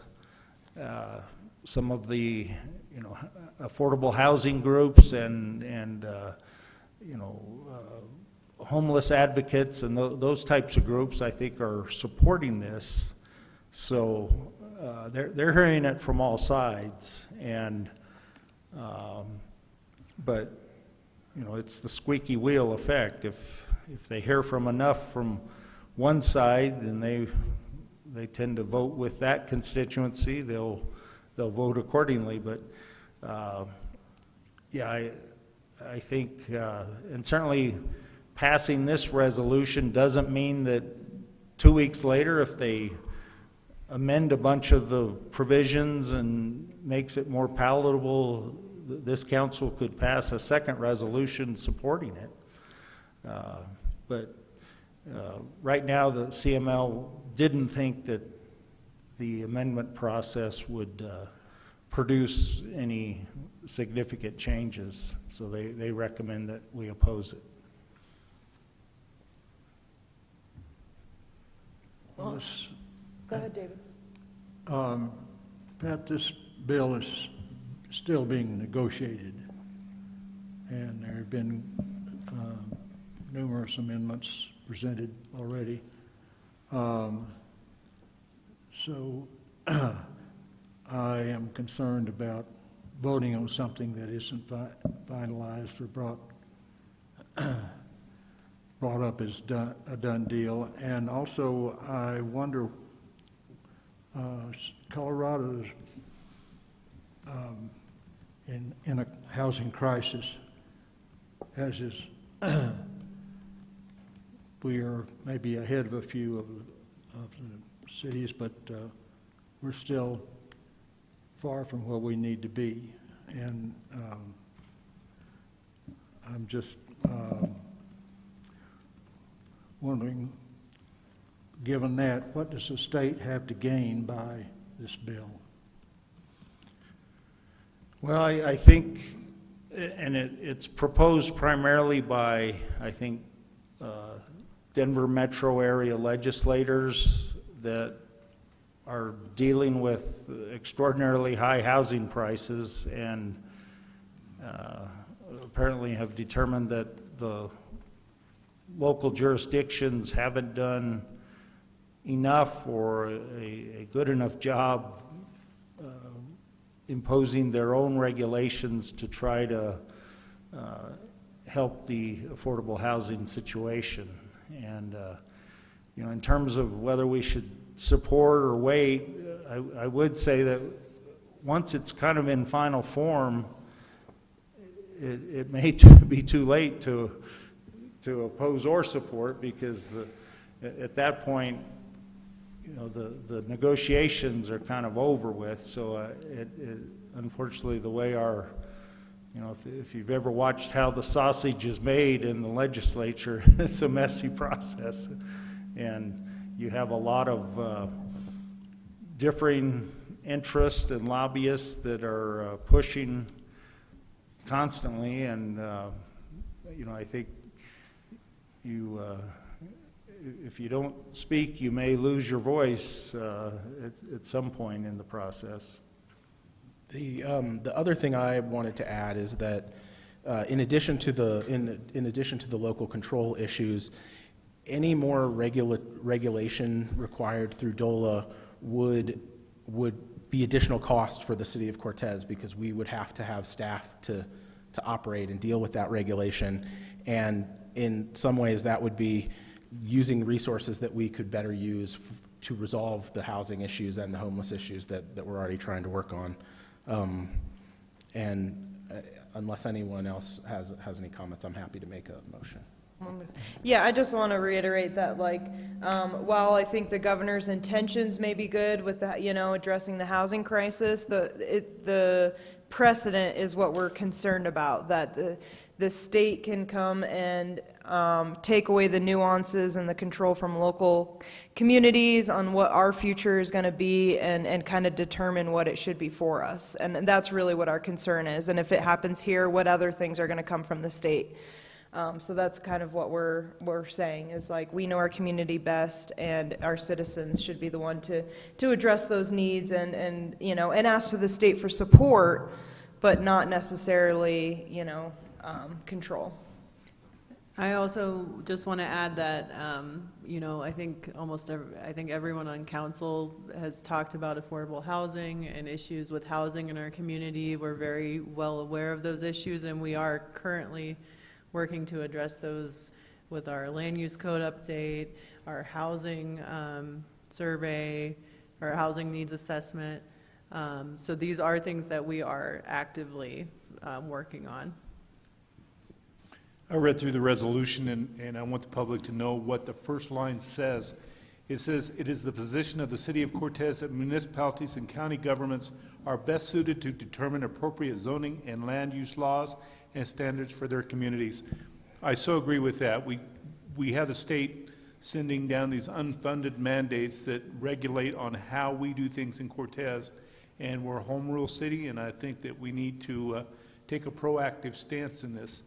S13: some of the, affordable housing groups and homeless advocates and those types of groups, I think, are supporting this. So they're hearing it from all sides, and but it's the squeaky wheel effect. If they hear from enough from one side, then they tend to vote with that constituency. They'll vote accordingly. But yeah, I think, and certainly passing this resolution doesn't mean that 2 weeks later, if they amend a bunch of the provisions and makes it more palatable, this council could pass a second resolution supporting it. But right now, the CML didn't think that the amendment process would produce any significant changes, so they recommend that we oppose it.
S12: Go ahead, David.
S14: Pat, this bill is still being negotiated, and there have been numerous amendments presented already. So I am concerned about voting on something that isn't finalized or brought up as a done deal. And also, I wonder, Colorado's in a housing crisis, as is we are maybe ahead of a few of the cities, but we're still far from where we need to be. And I'm just wondering, given that, what does the state have to gain by this bill?
S13: Well, I think, and it's proposed primarily by, I think, Denver metro area legislators that are dealing with extraordinarily high housing prices, and apparently have determined that the local jurisdictions haven't done enough or a good enough job imposing their own regulations to try to help the affordable housing situation. And in terms of whether we should support or wait, I would say that once it's kind of in final form, it may be too late to oppose or support, because at that point, the negotiations are kind of over with. So unfortunately, the way our, if you've ever watched how the sausage is made in the legislature, it's a messy process, and you have a lot of differing interests and lobbyists that are pushing constantly, and I think if you don't speak, you may lose your voice at some point in the process.
S5: The other thing I wanted to add is that in addition to the local control issues, any more regulation required through DOLA would be additional cost for the city of Cortez, because we would have to have staff to operate and deal with that regulation, and in some ways that would be using resources that we could better use to resolve the housing issues and the homeless issues that we're already trying to work on. Unless anyone else has any comments, I'm happy to make a motion.
S12: Yeah, I just want to reiterate that, while I think the governor's intentions may be good with addressing the housing crisis, the precedent is what we're concerned about, that the state can come and take away the nuances and the control from local communities on what our future is going to be, and kind of determine what it should be for us. And that's really what our concern is. And if it happens here, what other things are going to come from the state? So that's kind of what we're saying, is like, we know our community best, and our citizens should be the one to address those needs and, you know, and ask for the state for support, but not necessarily, you know, control.
S9: I also just want to add that, you know, I think everyone on council has talked about affordable housing and issues with housing in our community. We're very well aware of those issues, and we are currently working to address those with our land use code update, our housing survey, our housing needs assessment. So these are things that we are actively working on.
S11: I read through the resolution, and I want the public to know what the first line says. It says, "It is the position of the City of Cortez that municipalities and county governments are best suited to determine appropriate zoning and land use laws and standards for their communities." I so agree with that. We have the state sending down these unfunded mandates that regulate on how we do things in Cortez, and we're a home rule city, and I think that we need to take a proactive stance in this.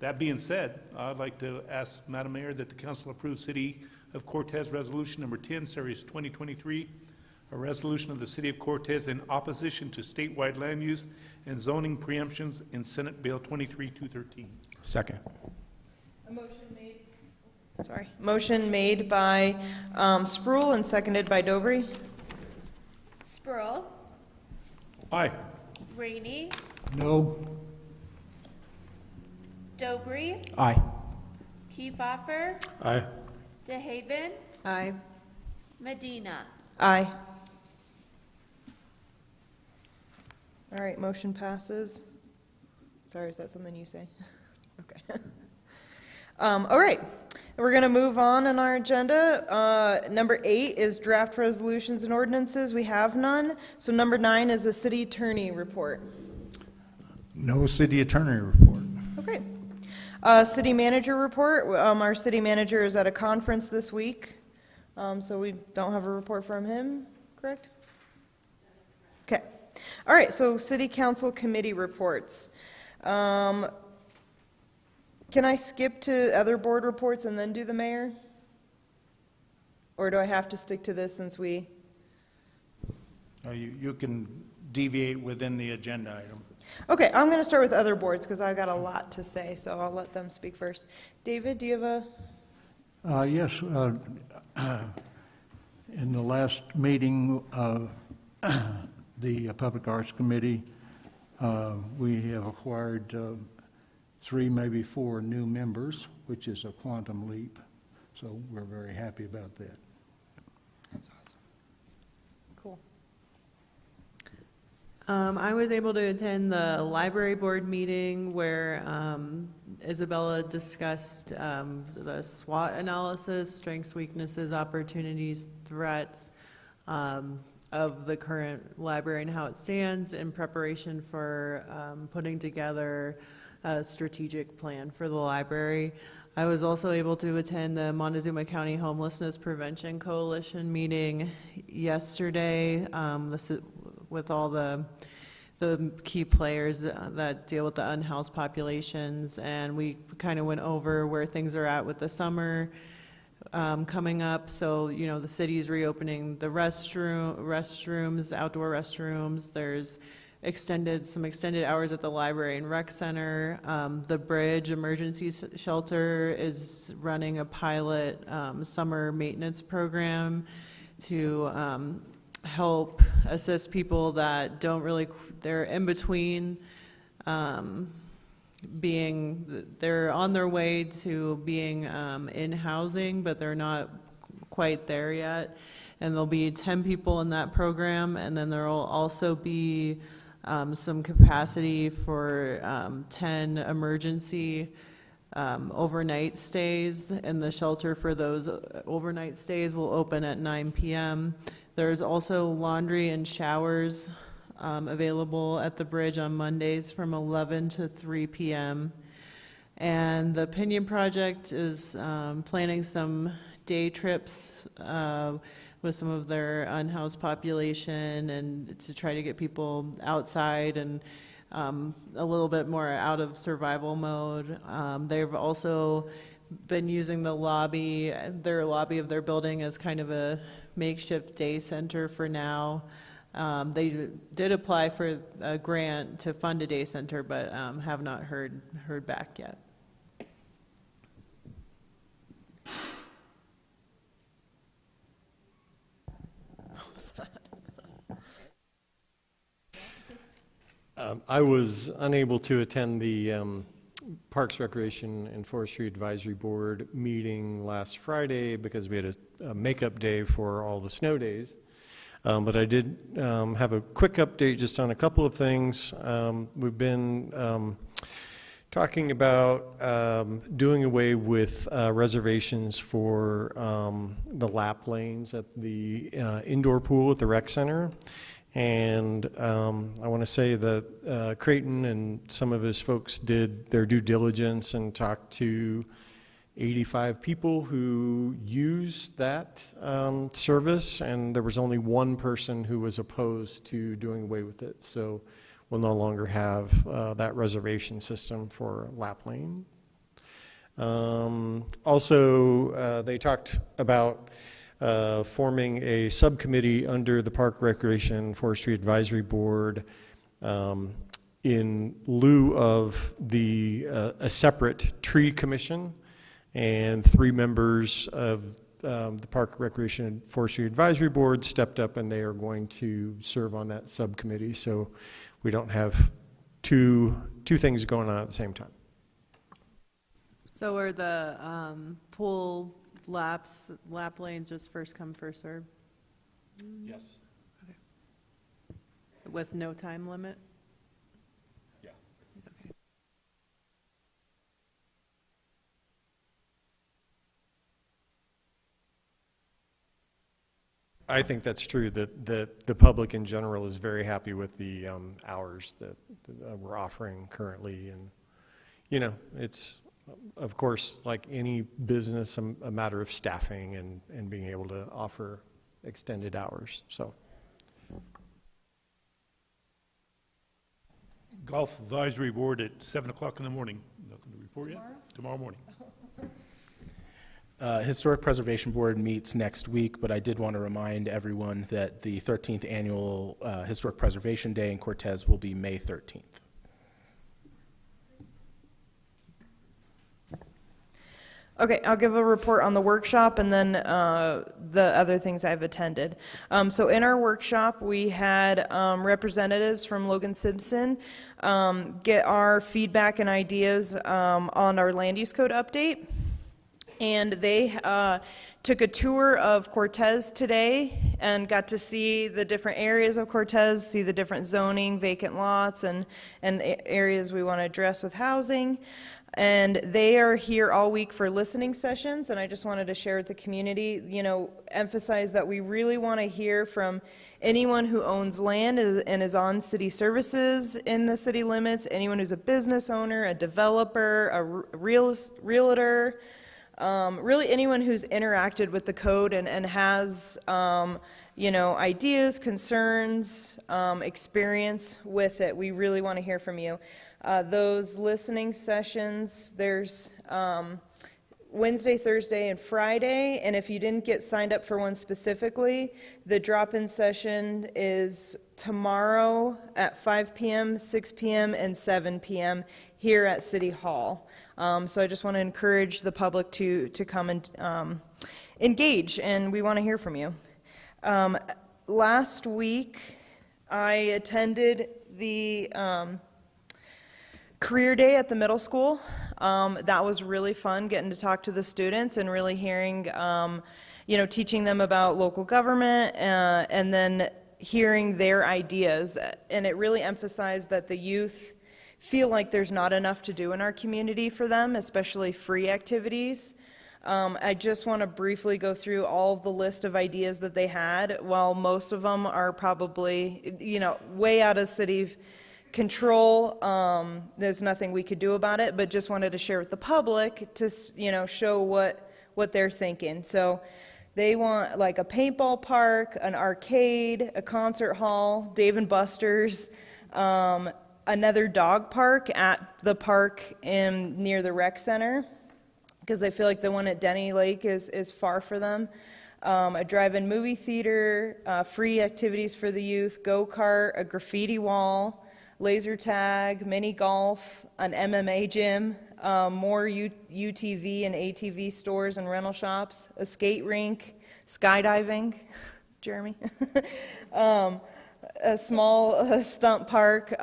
S11: That being said, I'd like to ask Madam Mayor that the council approve City of Cortez Resolution Number 10, Series 2023, a resolution of the City of Cortez in opposition to statewide land use and zoning preemptions in Senate Bill 23-213.
S5: Second.
S12: Motion made by Sproul and seconded by Dobry.
S8: Sproul,
S11: Aye.
S8: Rainey,
S14: No.
S8: Dobry,
S5: Aye.
S8: Kiefhoffer,
S11: Aye.
S8: DeHaven,
S9: Aye.
S8: Medina.
S12: Aye. All right, motion passes. Sorry, is that something you say? Okay. All right, we're going to move on our agenda. Number 8 is draft resolutions and ordinances. We have none. So number 9 is a city attorney report.
S13: No city attorney report.
S12: Okay. City manager report. Our city manager is at a conference this week, so we don't have a report from him, correct? Okay. All right, so city council committee reports. Can I skip to other board reports and then do the mayor? Or do I have to stick to this since we?
S13: You can deviate within the agenda item.
S12: Okay, I'm going to start with other boards because I've got a lot to say, so I'll let them speak first. David, do you have a?
S14: Yes, in the last meeting of the Public Arts Committee, we have acquired 3, maybe 4 new members, which is a quantum leap. So we're very happy about that.
S12: That's awesome. Cool.
S9: I was able to attend the library board meeting where Isabella discussed the SWOT analysis, strengths, weaknesses, opportunities, threats of the current library and how it stands in preparation for putting together a strategic plan for the library. I was also able to attend the Montezuma County Homelessness Prevention Coalition meeting yesterday with all the key players that deal with the unhoused populations, and we kind of went over where things are at with the summer coming up. So, you know, the city's reopening the restrooms, outdoor restrooms. There's some extended hours at the library and rec center. The Bridge Emergency Shelter is running a pilot summer maintenance program to help assist people that don't really, they're in between they're on their way to being in housing, but they're not quite there yet. And there'll be 10 people in that program, and then there will also be some capacity for 10 emergency overnight stays, and the shelter for those overnight stays will open at 9 p.m. There's also laundry and showers available at the Bridge on Mondays from 11 to 3 p.m. And the Pinion Project is planning some day trips with some of their unhoused population and to try to get people outside and a little bit more out of survival mode. They've also been using their lobby of their building as kind of a makeshift day center for now. They did apply for a grant to fund a day center, but have not heard back yet.
S7: I was unable to attend the Parks, Recreation, and Forestry Advisory Board meeting last Friday because we had a makeup day for all the snow days. But I did have a quick update just on a couple of things. We've been talking about doing away with reservations for the lap lanes at the indoor pool at the rec center. And I want to say that Creighton and some of his folks did their due diligence and talked to 85 people who use that service, and there was only one person who was opposed to doing away with it. So we'll no longer have that reservation system for lap lane. Also, they talked about forming a subcommittee under the Park, Recreation, and Forestry Advisory Board in lieu of a separate tree commission, and 3 members of the Park, Recreation, and Forestry Advisory Board stepped up, and they are going to serve on that subcommittee, so we don't have two things going on at the same time.
S9: So are the pool lap lanes just first come, first serve?
S5: Yes.
S9: Okay. With no time limit?
S5: Yeah.
S9: Okay.
S7: I think that's true, that the public in general is very happy with the hours that we're offering currently. And, you know, it's, of course, like any business, a matter of staffing and being able to offer extended hours. So,
S11: Golf Advisory Board at 7 o'clock in the morning. Nothing to report yet? Tomorrow morning.
S5: Historic Preservation Board meets next week, but I did want to remind everyone that the 13th Annual Historic Preservation Day in Cortez will be May 13th.
S12: Okay, I'll give a report on the workshop and then the other things I've attended. So in our workshop, we had representatives from Logan Simpson get our feedback and ideas on our land use code update. And they took a tour of Cortez today and got to see the different areas of Cortez, see the different zoning, vacant lots, and areas we want to address with housing. And they are here all week for listening sessions, and I just wanted to share with the community, you know, emphasize that we really want to hear from anyone who owns land and is on city services in the city limits, anyone who's a business owner, a developer, a realtor, really anyone who's interacted with the code and has, you know, ideas, concerns, experience with it. We really want to hear from you. Those listening sessions, there's Wednesday, Thursday, and Friday, and if you didn't get signed up for one specifically, the drop-in session is tomorrow at 5 p.m., 6 p.m., and 7 p.m. here at City Hall. So I just want to encourage the public to come and engage, and we want to hear from you. Last week, I attended the Career Day at the middle school. That was really fun, getting to talk to the students and really hearing, you know, teaching them about local government and then hearing their ideas. And it really emphasized that the youth feel like there's not enough to do in our community for them, especially free activities. I just want to briefly go through all of the list of ideas that they had. While most of them are probably, you know, way out of city control, there's nothing we could do about it, but just wanted to share with the public to, you know, show what they're thinking. So they want like a paintball park, an arcade, a concert hall, Dave & Buster's, another dog park at the park near the rec center, because they feel like the one at Denny Lake is far for them. A drive-in movie theater, free activities for the youth, go-kart, a graffiti wall, laser tag, mini golf, an MMA gym, more UTV and ATV stores and rental shops, a skate rink, skydiving, Jeremy, a small stump park.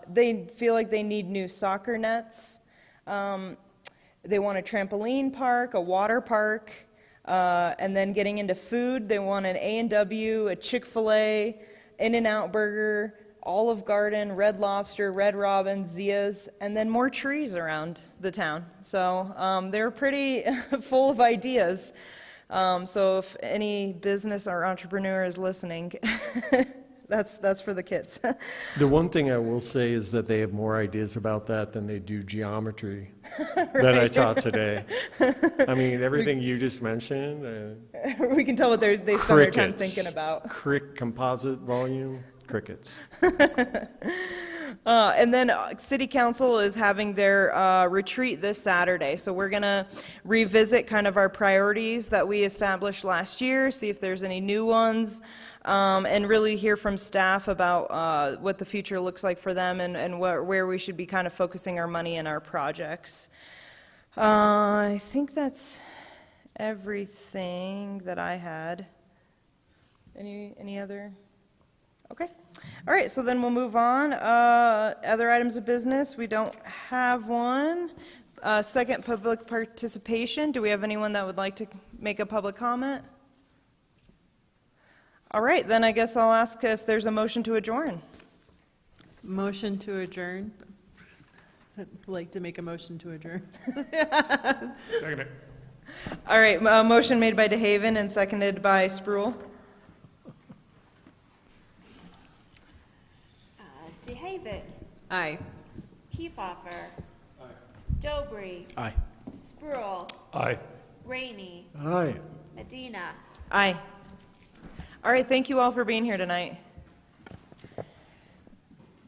S12: They feel like they need new soccer nets. They want a trampoline park, a water park, and then getting into food, they want an A&W, a Chick-fil-A, In-N-Out Burger, Olive Garden, Red Lobster, Red Robin, Zia's, and then more trees around the town. So they're pretty full of ideas. So if any business or entrepreneur is listening, that's for the kids.
S7: The one thing I will say is that they have more ideas about that than they do geometry that I taught today. I mean, everything you just mentioned.
S12: We can tell what they spend their time thinking about.
S7: Composite volume, crickets.
S12: And then City Council is having their retreat this Saturday. So we're going to revisit kind of our priorities that we established last year, see if there's any new ones, and really hear from staff about what the future looks like for them and where we should be kind of focusing our money and our projects. I think that's everything that I had. Any other? Okay. All right, so then we'll move on. Other items of business, we don't have one. Second, public participation. Do we have anyone that would like to make a public comment? All right, then I guess I'll ask if there's a motion to adjourn.
S9: Motion to adjourn. I'd like to make a motion to adjourn.
S11: Second it.
S12: All right, motion made by DeHaven and seconded by Spruill.
S8: DeHaven.
S9: Aye.
S8: Kiefhoffer. Aye. Dobry.
S5: Aye.
S8: Spruill.
S11: Aye.
S8: Rainey.
S13: Aye.
S8: Medina.
S12: Aye. All right, thank you all for being here tonight.